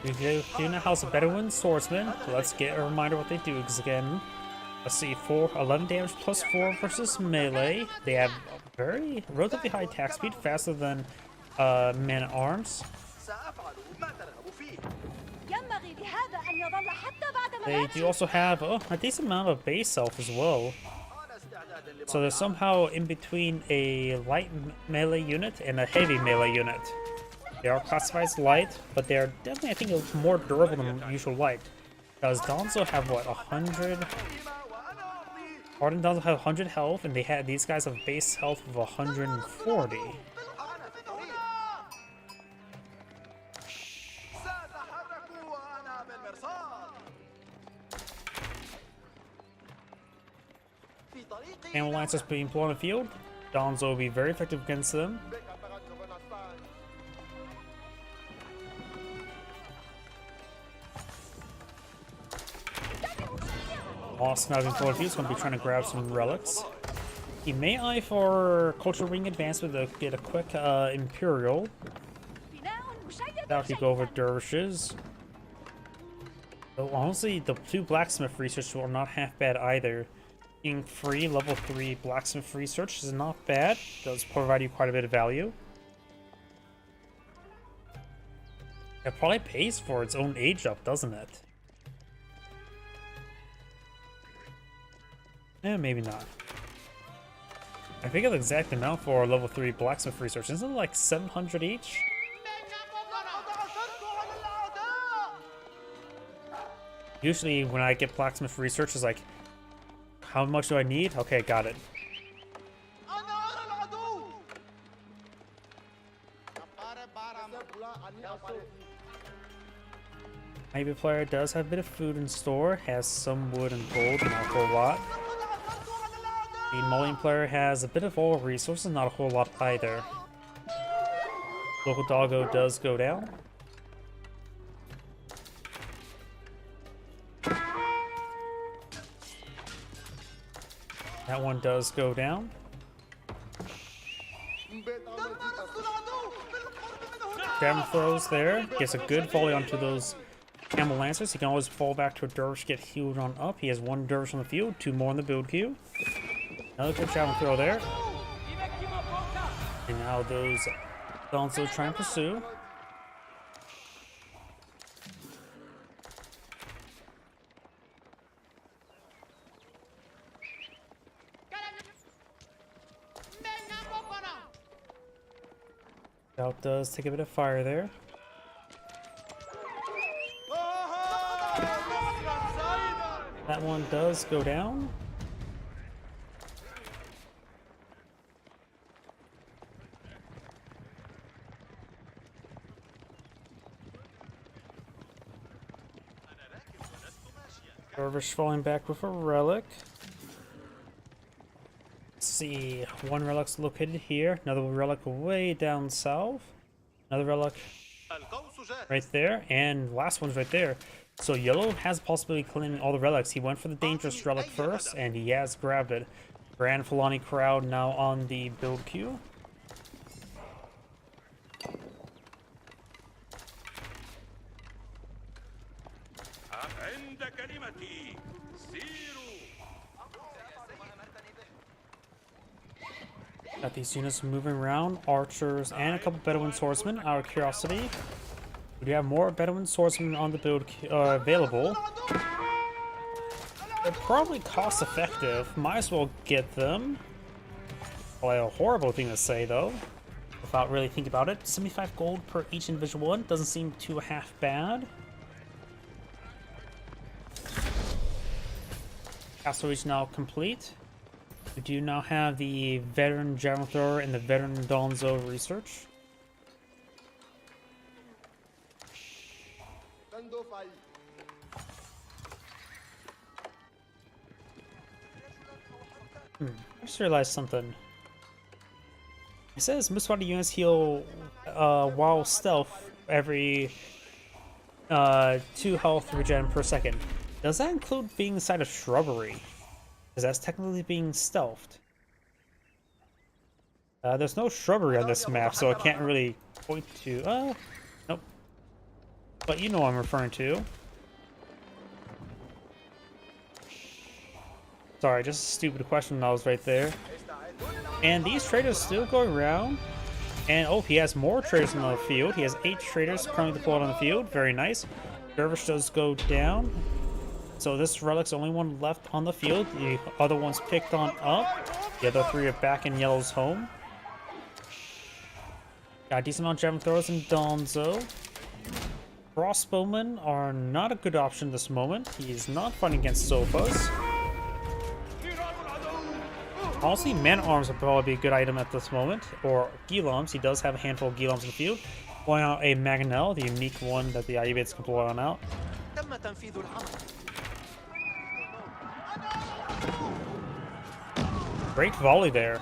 We do now house a Bedouin swordsman. Let's get a reminder what they do, because again, let's see, 11 damage plus 4 versus melee. They have a very relatively high attack speed, faster than men at arms. They do also have a decent amount of base health as well. So they're somehow in between a light melee unit and a heavy melee unit. They are classified as light, but they are definitely, I think, more durable than usual light. Does Donzo have what, 100? Arden Donzo have 100 health, and these guys have base health of 140. Camel Lancers being put on the field. Donzo will be very effective against them. Moss now being put on the field, is going to be trying to grab some relics. He may eye for Culture Ring Advancement to get a quick Imperial. Now he go over Dervishes. So honestly, the 2 Blacksmith research are not half bad either. Being free, level 3 Blacksmith research is not bad. Does provide you quite a bit of value. It probably pays for its own age up, doesn't it? Eh, maybe not. I forget the exact amount for level 3 Blacksmith research. Isn't it like 700 each? Usually when I get Blacksmith research, it's like, how much do I need? Okay, got it. Maybe player does have a bit of food in store, has some wood and gold, not a whole lot. The Mullion player has a bit of all resources, not a whole lot either. Local Doggo does go down. That one does go down. Javelin throws there. Gets a good volley onto those Camel Lancers. He can always fall back to a Dervish, get healed on up. He has 1 Dervish on the field, 2 more in the build queue. Another good Javelin throw there. And now those Donzo try and pursue. Scout does take a bit of fire there. That one does go down. Dervish falling back with a relic. Let's see, 1 relic's located here, another relic way down south, another relic right there, and last one's right there. So yellow has the possibility of claiming all the relics. He went for the dangerous relic first, and he has grabbed it. Grand Fulani crowd now on the build queue. Got these units moving around, archers, and a couple Bedouin swordsmen out of curiosity. We do have more Bedouin swordsmen on the build available. They're probably cost effective. Might as well get them. Probably a horrible thing to say though, without really thinking about it. 75 gold per each individual one. Doesn't seem too half bad. Castle Reach now complete. We do now have the veteran Javelin Thrower and the veteran Donzo research. I just realized something. It says most body units heal while stealth every 2 health regen per second. Does that include being inside a shrubbery? Because that's technically being stealthed. There's no shrubbery on this map, so I can't really point to... nope. But you know what I'm referring to. Sorry, just a stupid question that was right there. And these traders still going around. And oh, he has more traders on the field. He has 8 traders currently deployed on the field. Very nice. Dervish does go down. So this relic's the only one left on the field. The other one's picked on up. The other 3 are back in Yellow's home. Got a decent amount of Javelin throwers and Donzo. Crossbowmen are not a good option this moment. He's not fighting against sofas. Honestly, man-at-arms would probably be a good item at this moment. Or Ghiloms. He does have a handful of Ghiloms in the field. Pulling out a Mangonel, the unique one that the Ayyubids can pull on out. Great volley there.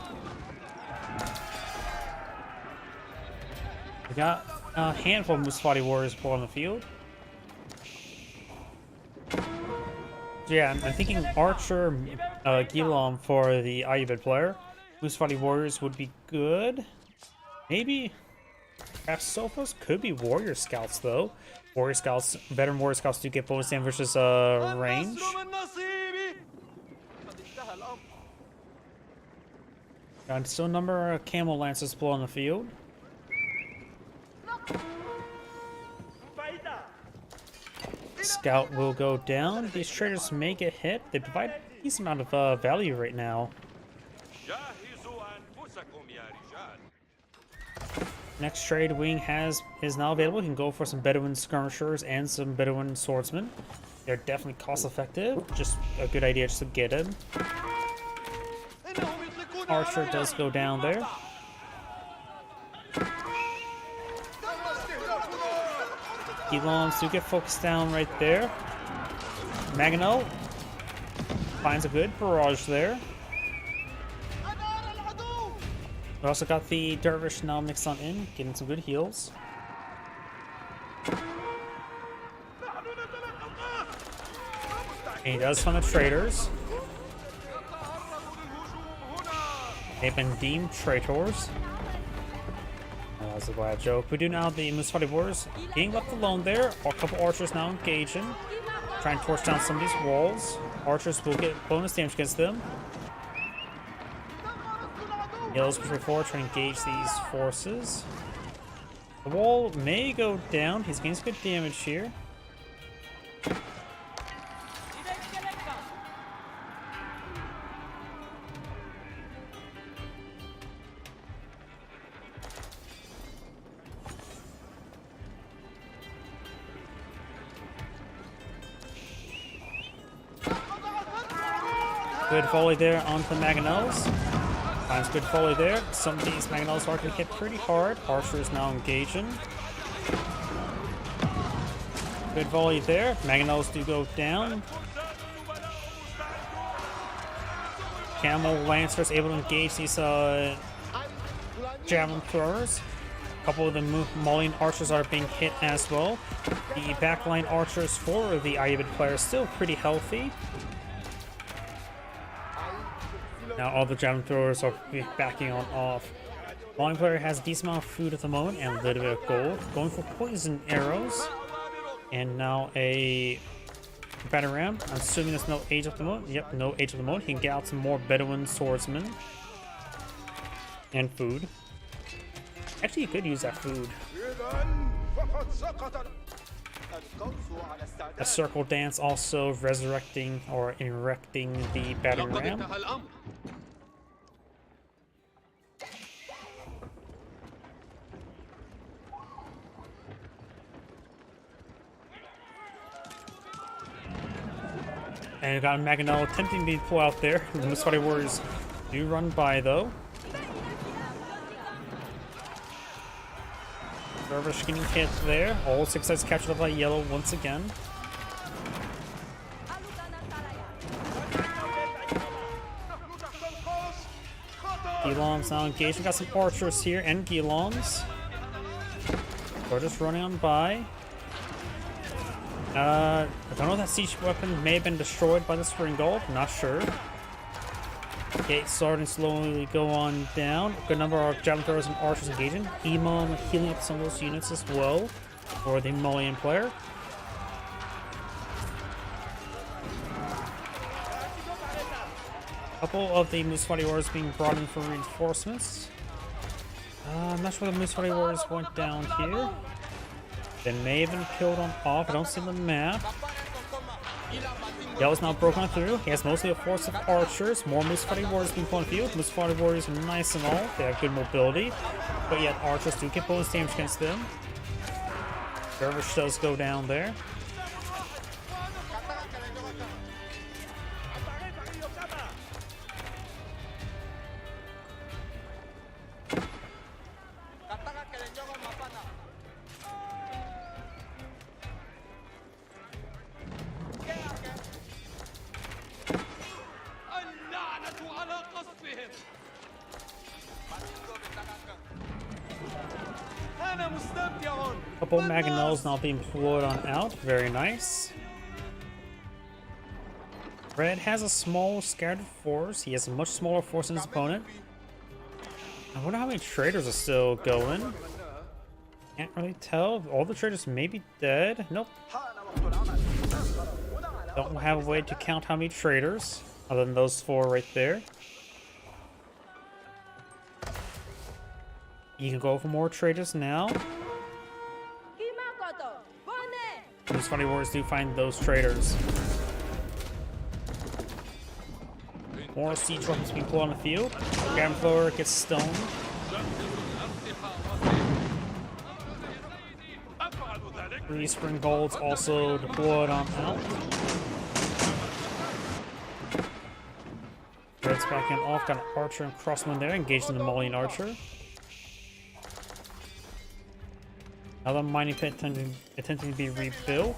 We got a handful of Musfati warriors pull on the field. Yeah, I'm thinking Archer, Ghilom for the Ayyubid player. Musfati warriors would be good. Maybe, perhaps Sofas could be warrior scouts though. Warrior scouts, veteran warrior scouts do get bonus damage versus range. Got still a number of camel lancers pull on the field. Scout will go down. These traders may get hit. They provide a decent amount of value right now. Next trade wing is now available. You can go for some Bedouin skirmishers and some Bedouin swordsmen. They're definitely cost effective. Just a good idea just to get them. Archer does go down there. Ghiloms do get focused down right there. Magano finds a good barrage there. We also got the Dervish now mixed on in, getting some good heals. And he does find the traders. They've been deemed traitors. That was a bad joke. We do now the Musfati warriors being left alone there. A couple archers now engaging. Trying to torch down some of these walls. Archers will get bonus damage against them. Hills push forward, trying to engage these forces. The wall may go down. He's getting some good damage here. Good volley there onto the Mangonels. Finds good volley there. Some of these Mangonels are going to hit pretty hard. Archer is now engaging. Good volley there. Mangonels do go down. Camel Lancers able to engage these javelin throwers. A couple of the Malian archers are being hit as well. The backline archers for the Ayyubid player is still pretty healthy. Now all the javelin throwers are backing on off. Malian player has a decent amount of food at the moment and a little bit of gold. Going for poison arrows. And now a batter ram. I'm assuming there's no age of the moment. Yep, no age of the moment. He can get out some more Bedouin swordsmen. And food. Actually, you could use that food. A circle dance also resurrecting or erecting the battering ram. And we got a Mangonel attempting to pull out there. The Musfati warriors do run by though. Dervish getting hit there. All 6 sides captured up by yellow once again. Ghiloms now engaged. We got some archers here and Ghiloms. They're just running on by. I don't know if that siege weapon may have been destroyed by the Spring Gold. Not sure. Gates starting to slowly go on down. Good number of javelin throwers and archers engaging. Imam healing up some of those units as well for the Malian player. A couple of the Musfati warriors being brought in for reinforcements. I'm not sure the Musfati warriors went down here. They may have been killed on off. I don't see the map. Yellow's now broken through. He has mostly a force of archers. More Musfati warriors being put on the field. Musfati warriors are nice and all. They have good mobility. But yet archers do get bonus damage against them. Dervish does go down there. Couple Mangonels not being deployed on out. Very nice. Red has a small scattered force. He has a much smaller force than his opponent. I wonder how many traders are still going. Can't really tell. All the traders may be dead. Nope. Don't have a way to count how many traders other than those 4 right there. You can go for more traders now. These Funny Wars do find those traders. More siege weapons being pulled on the field. Ground Thrower gets stoned. 3 Spring Golds also deployed on out. Red's backing off, got an Archer and Crossman there, engaged in the Maulian Archer. Another mining pit attempting to be rebuilt.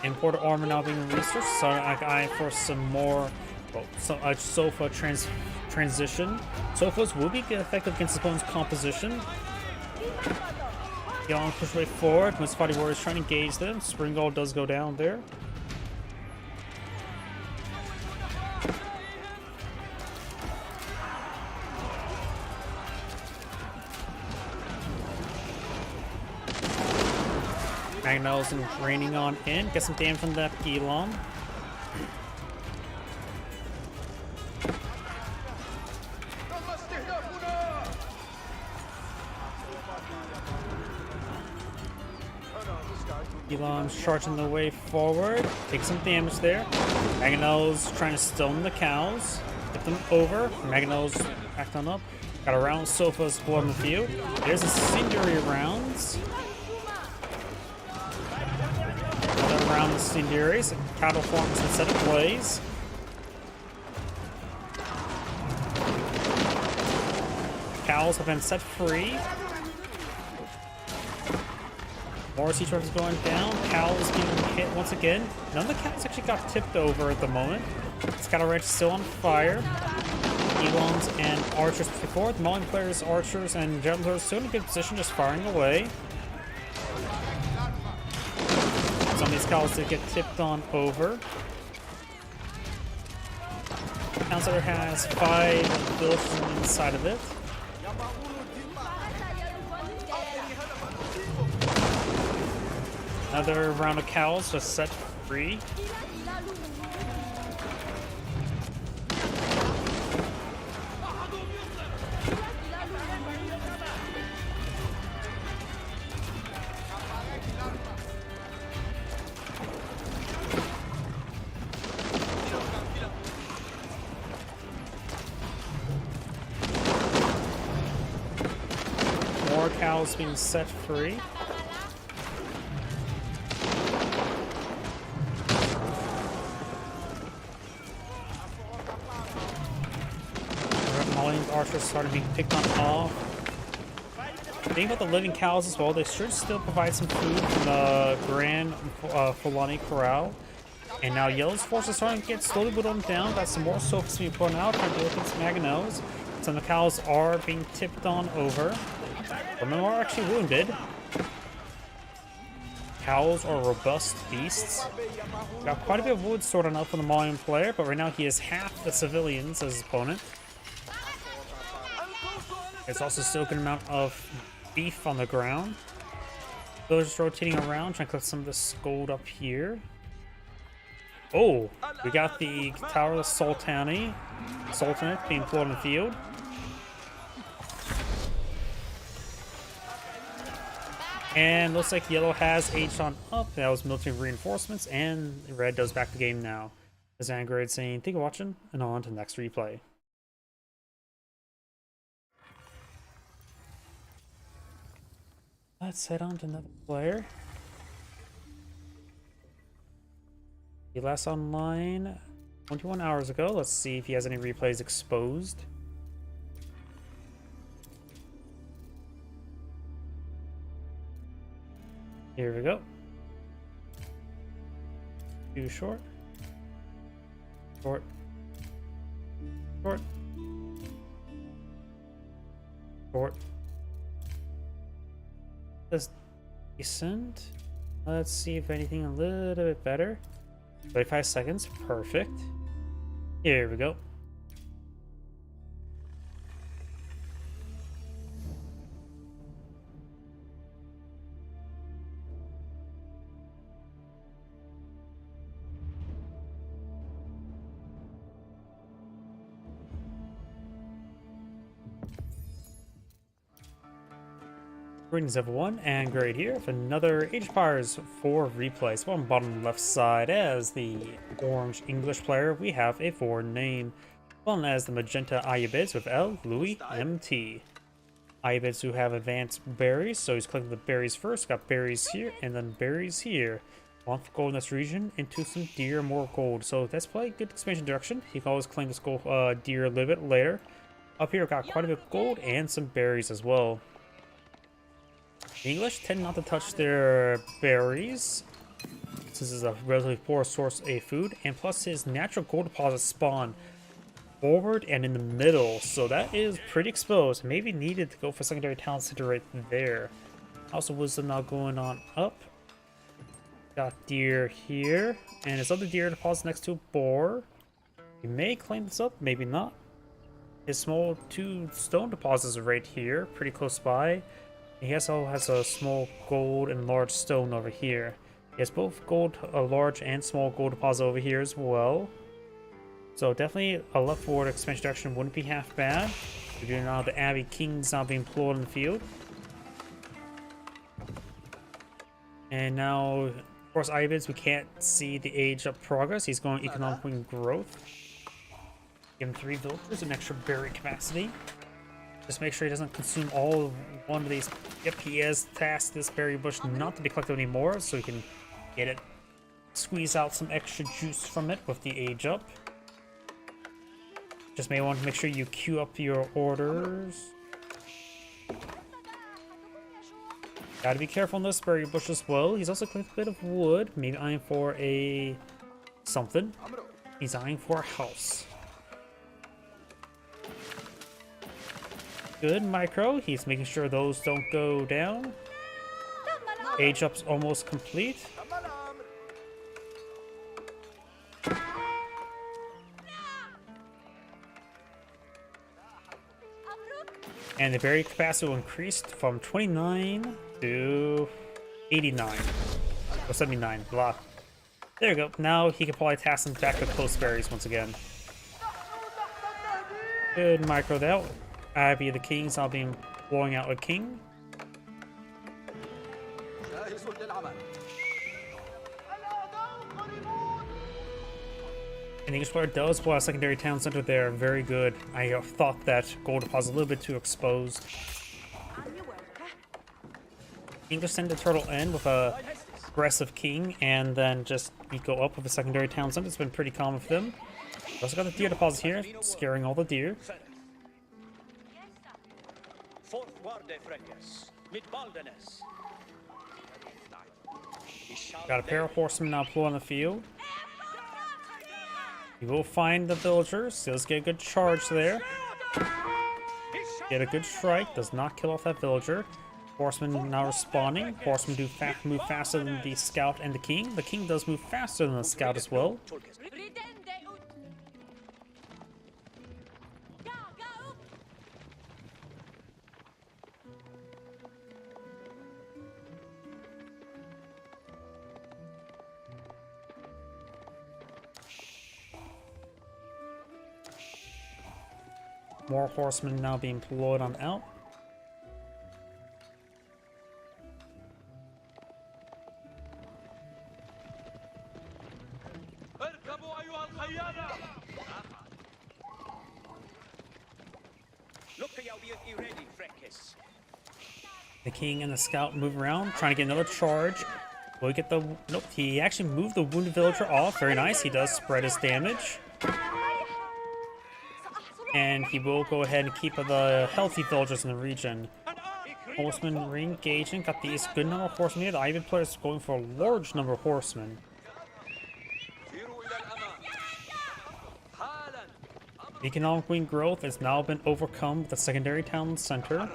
Importer armor now being researched, so I eye for some more, well, Sofa transition. Sofas will be effective against his opponent's composition. Young push way forward. Musfati Warrior is trying to engage them. Springald does go down there. Magnel's raining on in. Get some damage from that Elon. Elon's charging the way forward. Take some damage there. Magnel's trying to stone the cows. Get them over. Magnel's backed on up. Got a round Sofa's blood on the field. There's a Incendiary rounds. Around the Incendiaries, cattle forms and set ablaze. Cows have been set free. More siege weapons going down. Cows getting hit once again. None of the cows actually got tipped over at the moment. Scattle Ranch still on fire. Elons and archers before. The Mauling players, archers, and javelins still in a good position, just firing away. Some of these cows did get tipped on over. Town Center has 5 villages inside of it. Another round of cows just set free. More cows being set free. Archers started being picked on off. The thing about the living cows as well, they should still provide some food from the Grand Fulani Corral. And now Yellow's force is starting to get slowly whittled down. Got some more Sofas being put out, trying to look at some Mangonels. Some of the cows are being tipped on over. Some of them are actually wounded. Cows are robust beasts. Got quite a bit of wood sorted out for the Maulian player, but right now he has half the civilians as his opponent. There's also still a good amount of beef on the ground. Those just rotating around, trying to collect some of this gold up here. Oh, we got the Tower of the Sultanate being pulled in the field. And looks like Yellow has aged on up. That was military reinforcements, and Red does back the game now. As Angrade saying, thank you for watching, and on to the next replay. Let's head on to another player. He last online 21 hours ago. Let's see if he has any replays exposed. Here we go. Too short. Short. Short. Short. That's decent. Let's see if anything a little bit better. 35 seconds. Perfect. Here we go. Greetings everyone, and great here for another Age of Empires 4 replay. So on the bottom left side, as the orange English player, we have a foreign name, known as the magenta Ayubids with L. Louis MT. Ayubids who have advanced berries, so he's collecting the berries first, got berries here, and then berries here. One for gold in this region, into some deer, more gold. So that's probably a good expansion direction. He can always claim this gold deer a little bit later. Up here, got quite a bit of gold and some berries as well. The English tend not to touch their berries, since this is a relatively poor source of food, and plus his natural gold deposits spawn forward and in the middle, so that is pretty exposed. Maybe needed to go for secondary talent center right there. House of Wisdom now going on up. Got deer here, and his other deer deposits next to a boar. He may claim this up, maybe not. His small 2 stone deposits are right here, pretty close by. He also has a small gold and large stone over here. He has both gold, a large and small gold deposit over here as well. So definitely a left forward expansion direction wouldn't be half bad. We do now the Abbey Kings now being employed in the field. And now, of course, Ayubids, we can't see the age up progress. He's going economic growth. Give him 3 villagers, an extra berry capacity. Just make sure he doesn't consume all one of these. Yep, he has tasked this berry bush not to be collected anymore, so he can get it, squeeze out some extra juice from it with the age up. Just may want to make sure you queue up your orders. Gotta be careful on this berry bush as well. He's also collected a bit of wood, maybe eyeing for a something. He's eyeing for a house. Good micro. He's making sure those don't go down. Age up's almost complete. And the berry capacity will increase from 29 to 89. Or 79. Blah. There you go. Now he can probably task them back to close berries once again. Good micro there. Abbey of the Kings now being blowing out a king. An English player does pull out a secondary town center there. Very good. I thought that gold deposit a little bit too exposed. English send the turtle in with a aggressive king, and then just go up with a secondary town center. It's been pretty common for them. Also got the deer deposit here, scaring all the deer. Got a pair of horsemen now pull on the field. You will find the villagers. Does get a good charge there. Get a good strike. Does not kill off that villager. Horsemen now responding. Horsemen do move faster than the scout and the king. The king does move faster than the scout as well. More horsemen now being employed on out. The king and the scout move around, trying to get another charge. Will he get the... Nope, he actually moved the wounded villager off. Very nice. He does spread his damage. And he will go ahead and keep the healthy villagers in the region. Horsemen re-engaging. Got these good number of horsemen here. The Ivan player is going for a large number of horsemen. Economic wing growth has now been overcome with the secondary town center.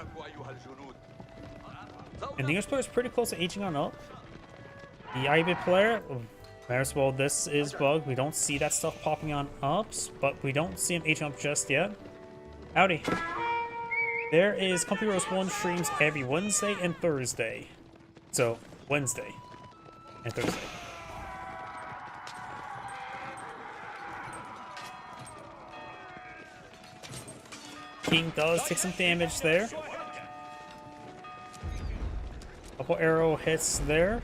And the English player is pretty close to aging on up. The Ivan player, as well, this is bug. We don't see that stuff popping on ups, but we don't see him aging up just yet. Howdy. There is Company Roast 1 streams every Wednesday and Thursday. So, Wednesday and Thursday. King does take some damage there. Couple arrow hits there.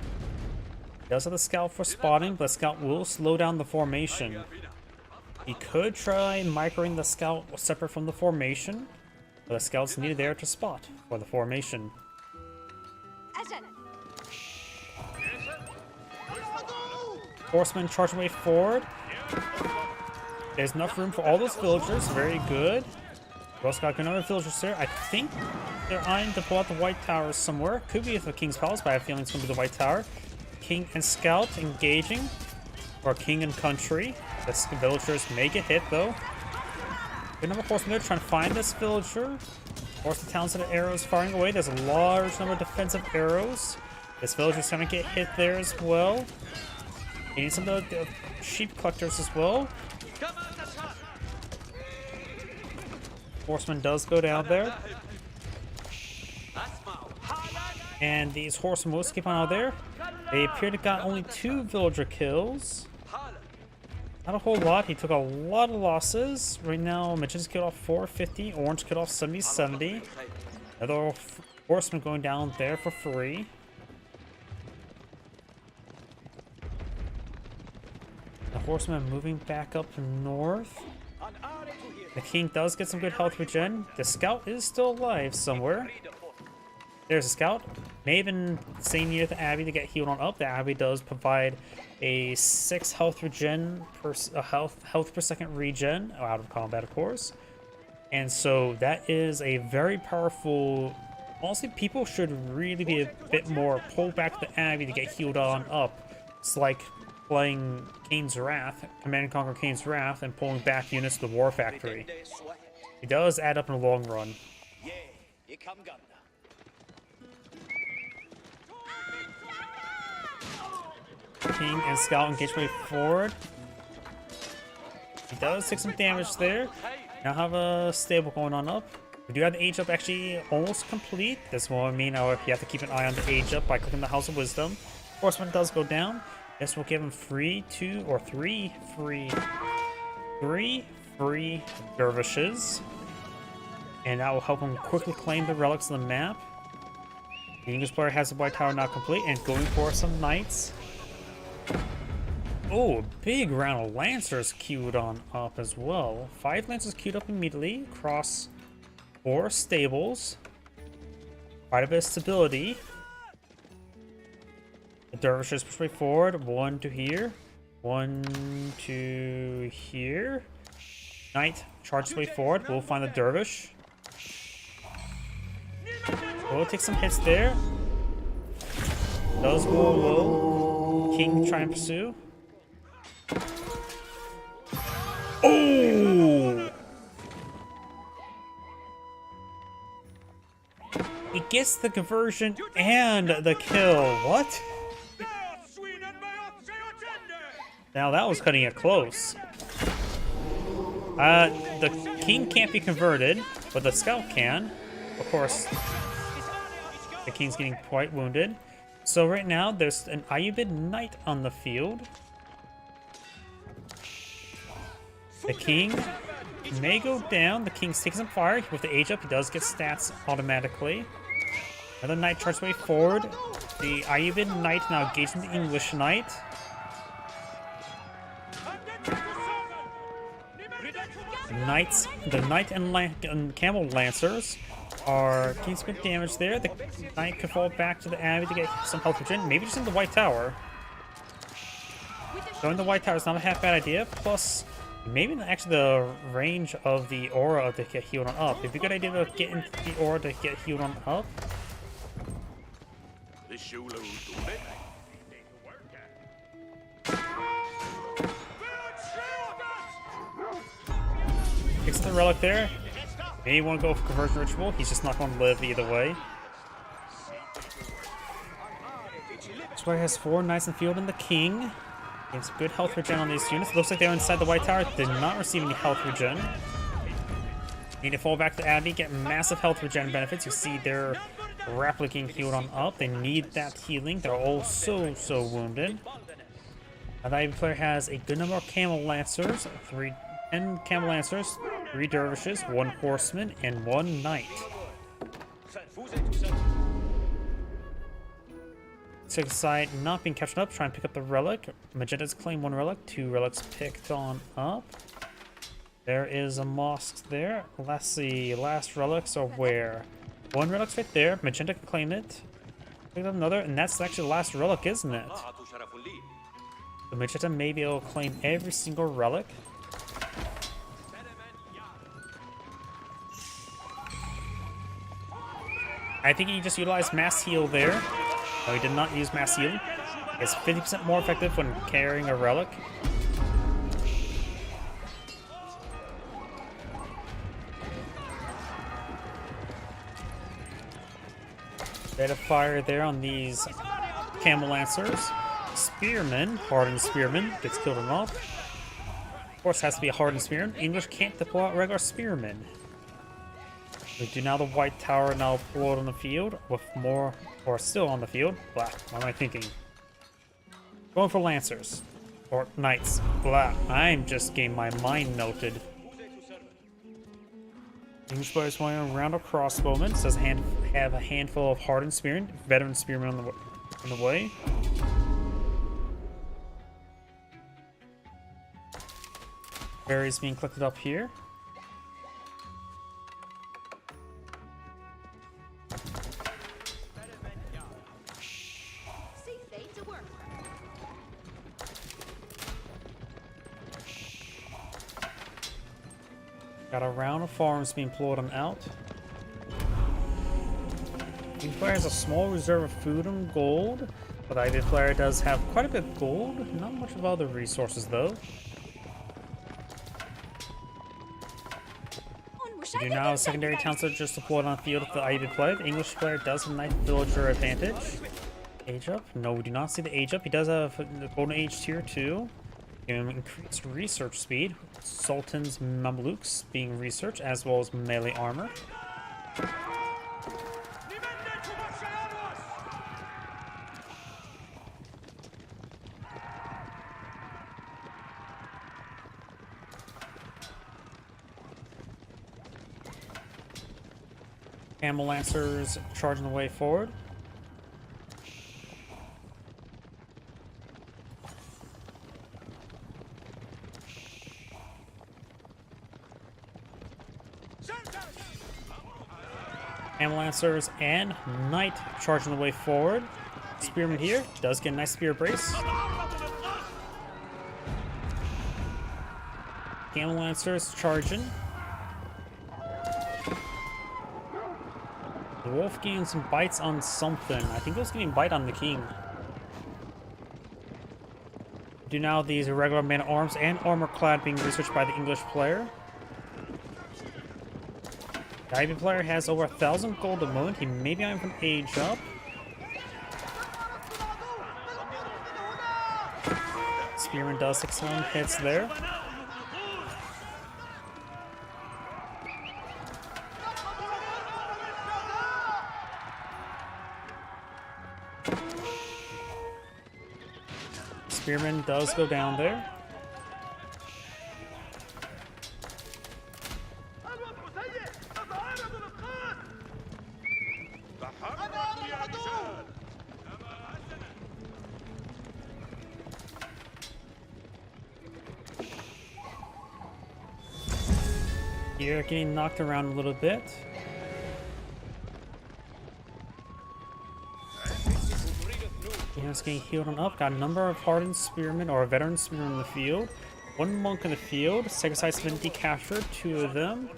He does have the scout for spotting, but the scout will slow down the formation. He could try microing the scout separate from the formation, but the scout's needed there to spot for the formation. Horsemen charge away forward. There's enough room for all those villagers. Very good. We also got another villagers there. I think they're eyeing to pull out the White Tower somewhere. Could be at the King's Palace, but I have a feeling it's going to be the White Tower. King and Scout engaging. Or King and Country. The villagers may get hit, though. Good number of horsemen there trying to find this villager. Of course, the town center arrows firing away. There's a large number of defensive arrows. This villager's going to get hit there as well. You need some of the sheep collectors as well. Horseman does go down there. And these horsemen will skip on out there. They appear to got only 2 villager kills. Not a whole lot. He took a lot of losses. Right now, Magician's killed off 450. Orange killed off 70. Another horseman going down there for free. The horseman moving back up north. The king does get some good health regen. The scout is still alive somewhere. There's a scout. May have been staying near the abbey to get healed on up. The abbey does provide a 6 health regen per health per second regen out of combat, of course. And so that is a very powerful. Honestly, people should really be a bit more pulled back to the abbey to get healed on up. It's like playing Kane's Wrath, Command and Conquer Kane's Wrath, and pulling back units to the War Factory. It does add up in the long run. King and Scout engage way forward. He does take some damage there. Now have a stable going on up. We do have the age up actually almost complete. This will mean you have to keep an eye on the age up by clicking the House of Wisdom. Horseman does go down. This will give him 3 free dervishes. And that will help him quickly claim the relics on the map. The English player has the White Tower now complete and going for some knights. Oh, a big round of Lancers queued on up as well. 5 Lancers queued up immediately across 4 stables. Quite a bit of stability. The dervishes push way forward. 1 to here. 1 to here. Knight charges way forward. We'll find the dervish. We'll take some hits there. Does go low. King try and pursue. Oh! He gets the conversion and the kill. What? Now that was cutting it close. The king can't be converted, but the scout can. Of course, the king's getting quite wounded. So right now, there's an Ayyubid Knight on the field. The king may go down. The king's taking some fire. With the age up, he does get stats automatically. Another knight charges way forward. The Ayyubid Knight now engaging the English Knight. The knight and camel lancers are getting some good damage there. The knight could fall back to the abbey to get some health regen. Maybe just in the white tower. Going the white tower is not a half bad idea. Plus, maybe actually the range of the aura to get healed on up. It'd be a good idea to get into the aura to get healed on up. Fix the relic there. Maybe want to go for conversion ritual. He's just not going to live either way. Square has 4 knights in the field and the king. Gets good health regen on these units. Looks like they're inside the white tower. Did not receive any health regen. Need to fall back to Abbey, get massive health regen benefits. You see they're rapidly getting healed on up. They need that healing. They're all so wounded. Now the Abbey player has a good number of camel lancers. 10 camel lancers, 3 dervishes, 1 horseman, and 1 knight. Take side not being captured up, try and pick up the relic. Magenta's claimed 1 relic, 2 relics picked on up. There is a mosque there. Let's see, last relics are where? 1 relic's right there. Magenta can claim it. Pick up another, and that's actually the last relic, isn't it? So Magenta may be able to claim every single relic. I think he just utilized mass heal there. No, he did not use mass heal. It's 50% more effective when carrying a relic. Rate of fire there on these camel lancers. Spearman, hardened spearman, gets killed off. Of course, has to be a hardened spearman. English can't deploy out regular spearmen. We do now the white tower now pulled on the field with more, or still on the field. Blah, what am I thinking? Going for lancers. Or knights. Blah, I'm just getting my mind melted. English players going around a crossbowman. Says have a handful of hardened spearmen, veteran spearmen on the way. Berries being collected up here. Got a round of farms being pulled on out. The player has a small reserve of food and gold, but the Ivy player does have quite a bit of gold. Not much of other resources though. We do now have a secondary town just deployed on the field of the Ivy player. The English player does have Knight Villager advantage. Age up? No, we do not see the age up. He does have the Golden Age tier 2. Increased research speed. Sultan's Mamluks being researched, as well as melee armor. Camel Lancers charging the way forward. Camel Lancers and Knight charging the way forward. Spearman here does get a nice spear brace. Camel Lancers charging. The wolf getting some bites on something. I think it was getting bite on the king. Do now these irregular man at arms and armor clad being researched by the English player. The Ivy player has over 1,000 gold a moment. He may be on from age up. Spearman does 6 hits there. Spearman does go down there. You're getting knocked around a little bit. He's getting healed on up. Got a number of hardened spearmen or veteran spearmen in the field. One monk in the field. Second sight's been decaptured. 2 of them.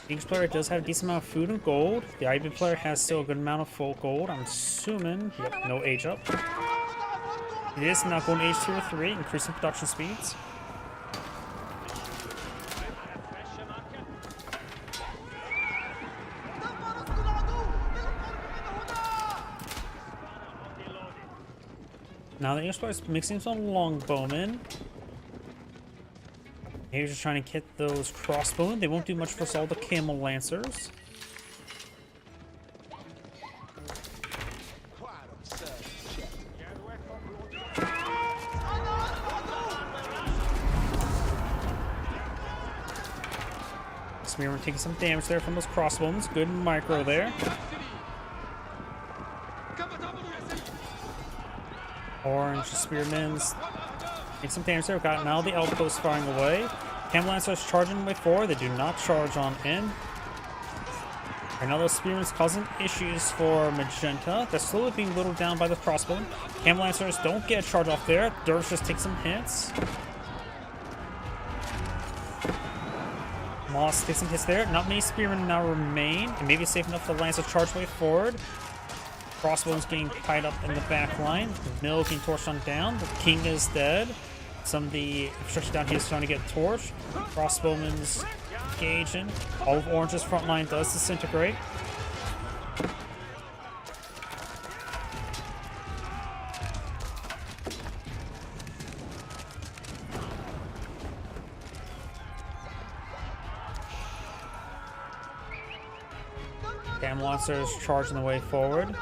Each player does have a decent amount of food and gold. The IB player has still a good amount of full gold. I'm assuming. Yep, no age up. It is now going age tier 3, increasing production speeds. Now the English player is mixing some longbowmen. He's just trying to get those crossbowmen. They won't do much for us all the camel lancers. Spearman taking some damage there from those crossbows. Good micro there. Orange Spearmen's taking some damage there. Got now the outpost firing away. Camel Lancers charging the way forward. They do not charge on in. And now those Spearmen's causing issues for Magenta. They're slowly being whittled down by the crossbow. Camel Lancers don't get a charge off there. Dervish just takes some hits. Moss takes some hits there. Not many Spearmen now remain. And maybe safe enough for the Lancer charge way forward. Crossbones getting tied up in the back line. Mill getting torched on down. The king is dead. Some of the infrastructure down here is trying to get torched. Crossbowmen's engaging. All of Orange's front line does disintegrate. Cam Lancers charging the way forward.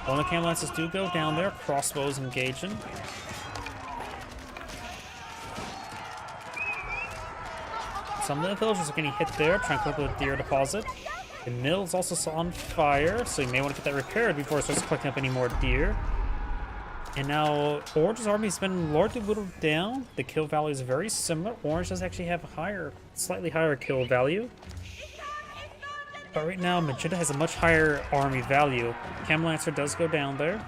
One of the Cam Lancers do go down there. Crossbows engaging. Some of the villagers are getting hit there, trying to collect the deer deposit. The mill is also on fire, so you may want to get that repaired before it starts collecting up any more deer. And now Orange's army's been largely whittled down. The kill value is very similar. Orange does actually have a higher, slightly higher kill value. But right now, Magenta has a much higher army value. Cam Lancer does go down there.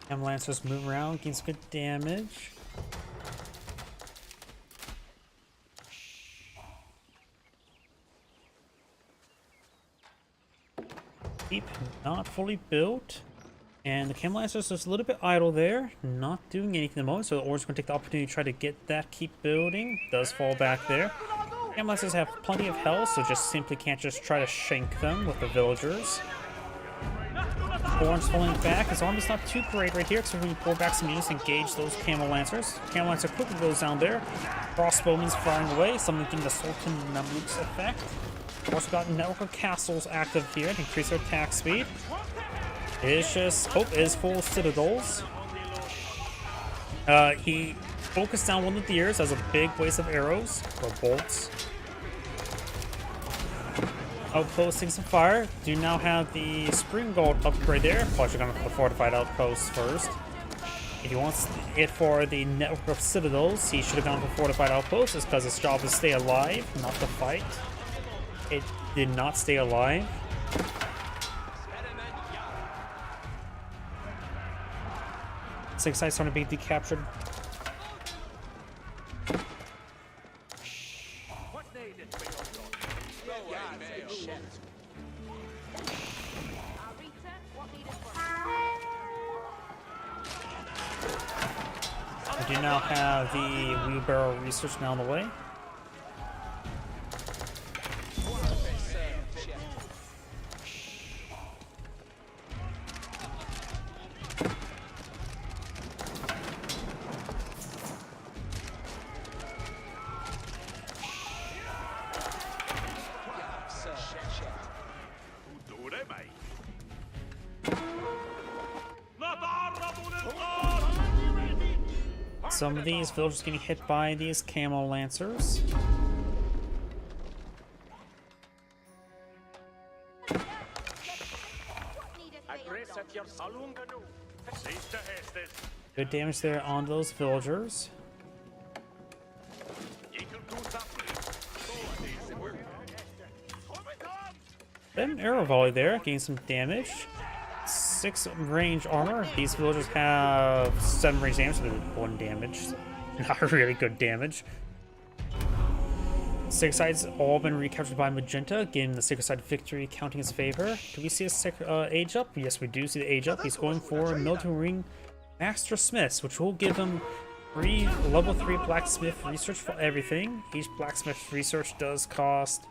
Cam Lancers move around, gains good damage. Keep not fully built. And the Cam Lancers is a little bit idle there, not doing anything at the moment, so the Orange is going to take the opportunity to try to get that, keep building. Does fall back there. Cam Lancers have plenty of health, so just simply can't just try to shank them with the villagers. Orange falling back. His army's not too great right here, except when you pull back some units, engage those Camel Lancers. Camel Lancer quickly goes down there. Crossbowmen's firing away, something getting the Sultan Mamluks effect. Also got network of castles active here to increase their attack speed. It's just Hope is full of citadels. He focused down one of the deers as a big waste of arrows or bolts. Outposting some fire. Do now have the spring gold upgrade there. Plus, you're going to put the fortified outposts first. If he wants it for the network of citadels, he should have gone for fortified outposts, just because his job is to stay alive, not to fight. It did not stay alive. Six sites starting to be decaptured. We do now have the wheelbarrow research now on the way. some of these villagers getting hit by these camel lancers. Good damage there on those villagers. Then arrow volley there, getting some damage. 6 range armor. These villagers have 7 range damage, so they're 1 damage. Not really good damage. Sacred Side's all been recaptured by Magenta, giving the Sacred Side victory counting his favor. Do we see a age up? Yes, we do see the age up. He's going for Military Ring Master Smiths, which will give him free level 3 blacksmith research for everything. Each blacksmith research does cost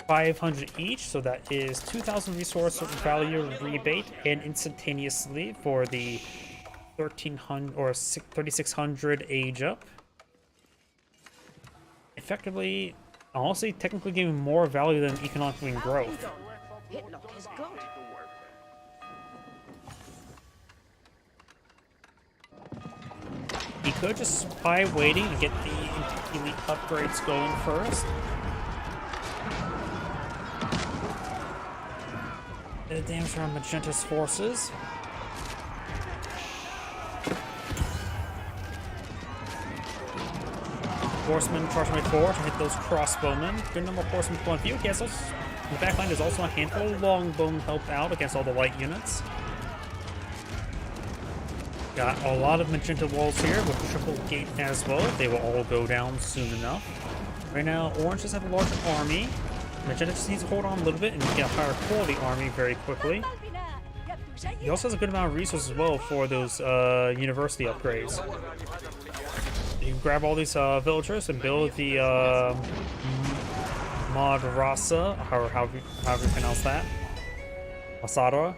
500 each, so that is 2,000 resource value rebate and instantaneously for the 1,300 or 3,600 age up. Effectively, honestly, technically giving more value than economic wing growth. He could just spy waiting to get the elite upgrades going first. Bit of damage from Magenta's forces. Horsemen charging right forward to hit those crossbowmen. Good number of horsemen pulling view. Yes, in the back line there's also a handful of longbowmen help out against all the light units. Got a lot of magenta walls here with triple gate as well. They will all go down soon enough. Right now, orange does have a larger army. Magenta just needs to hold on a little bit and get a higher quality army very quickly. He also has a good amount of resources as well for those university upgrades. You can grab all these villagers and build the Madrasa, or however you pronounce that. Masadra.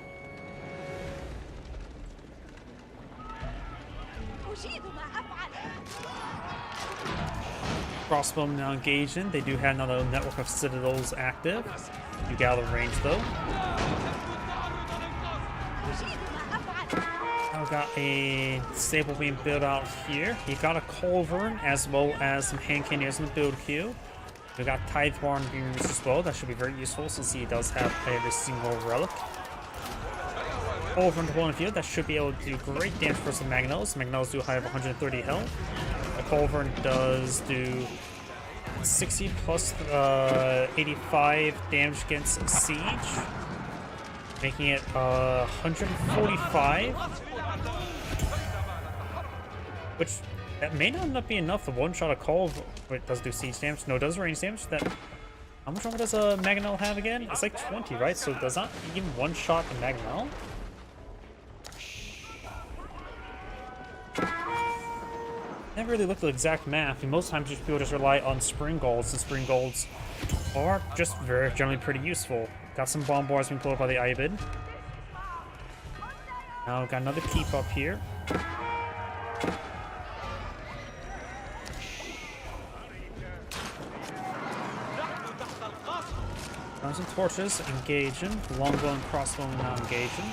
Crossbowmen now engaging. They do have another network of citadels active. You gather range though. Now we got a stable being built out here. You got a culverin as well as some hand cannoneers in the build queue. We got Tideborn being used as well. That should be very useful since he does have every single relic. Over into one field, that should be able to do great damage for some Magnells. Magnells do have 130 health. The Culverin does do 60 plus 85 damage against Siege, making it 145. Which, that may not end up being enough to one-shot a Culverin. Wait, does it do Siege damage? No, it does range damage. That, how much armor does a Magnell have again? It's like 20, right? So does not even one-shot the Magnell? Never really looked at the exact math, and most times people just rely on spring golds, and spring golds are just very generally pretty useful. Got some bomb bars being pulled up by the Ibid. Now we've got another keep up here. Some torches engaging, longbow and crossbow now engaging.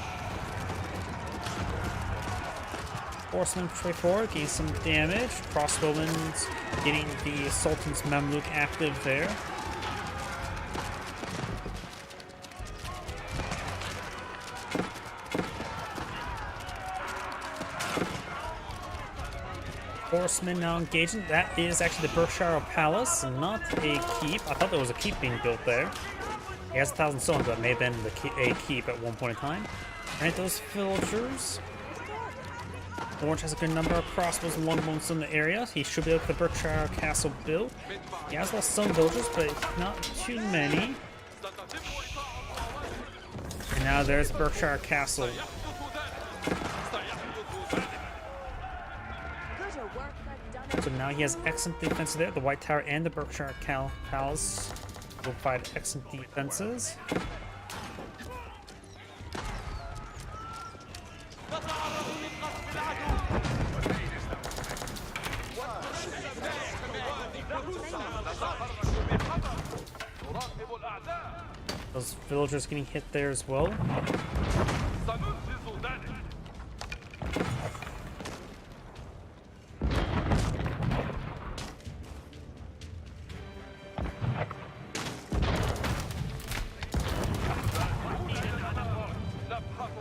Horsemen push forward, getting some damage. Crossbowmen's getting the Sultan's Mamluk active there. Horsemen now engaging. That is actually the Berkshire Palace, not a keep. I thought there was a keep being built there. He has 1,000 stones, but it may have been a keep at one point in time. Right, those villagers. Orange has a good number of crossbows and longbows in the area. He should be able to get the Berkshire Castle built. He has lost some villagers, but not too many. And now there's Berkshire Castle. So now he has excellent defense there. The White Tower and the Berkshire Palace will provide excellent defenses. Those villagers getting hit there as well.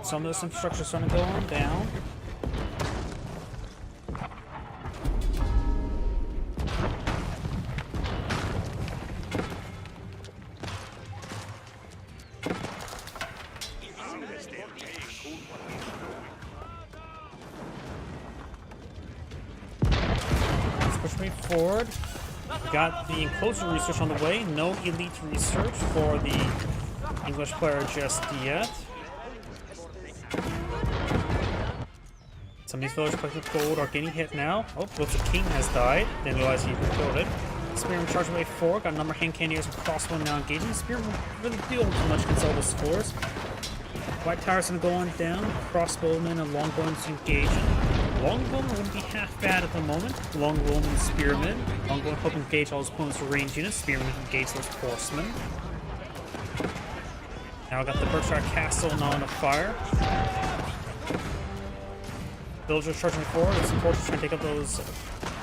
Some of this infrastructure is starting to go on down. Let's push me forward. We got the enclosure research on the way. No elite research for the English player just yet. Some of these villagers collected gold are getting hit now. Oh, looks like King has died. Didn't realize he killed it. Spearman charging wave 4. Got a number of hand cannoneers and crossbow now engaging. Spearman really deal too much against all the scores. White Tower's gonna go on down. Crossbowmen and longbowmen engaging. Longbowmen wouldn't be half bad at the moment. Longbowmen and spearmen. Longbowmen help engage all his opponents' range units. Spearmen engage those horsemen. Now I got the Berkshire Castle now on fire. Villagers charging forward. The supporters trying to take up those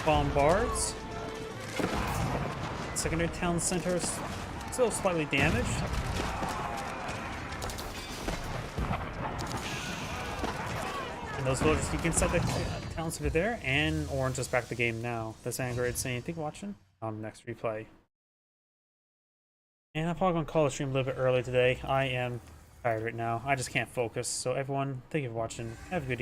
bombards. Secondary town center is still slightly damaged. And those villagers, you can set the town center there, and Orange is back to the game now. That's Angry saying, thank you for watching. On the next replay. And I'm probably going to call the stream a little bit early today. I am tired right now. I just can't focus. So everyone, thank you for watching. Have a good evening.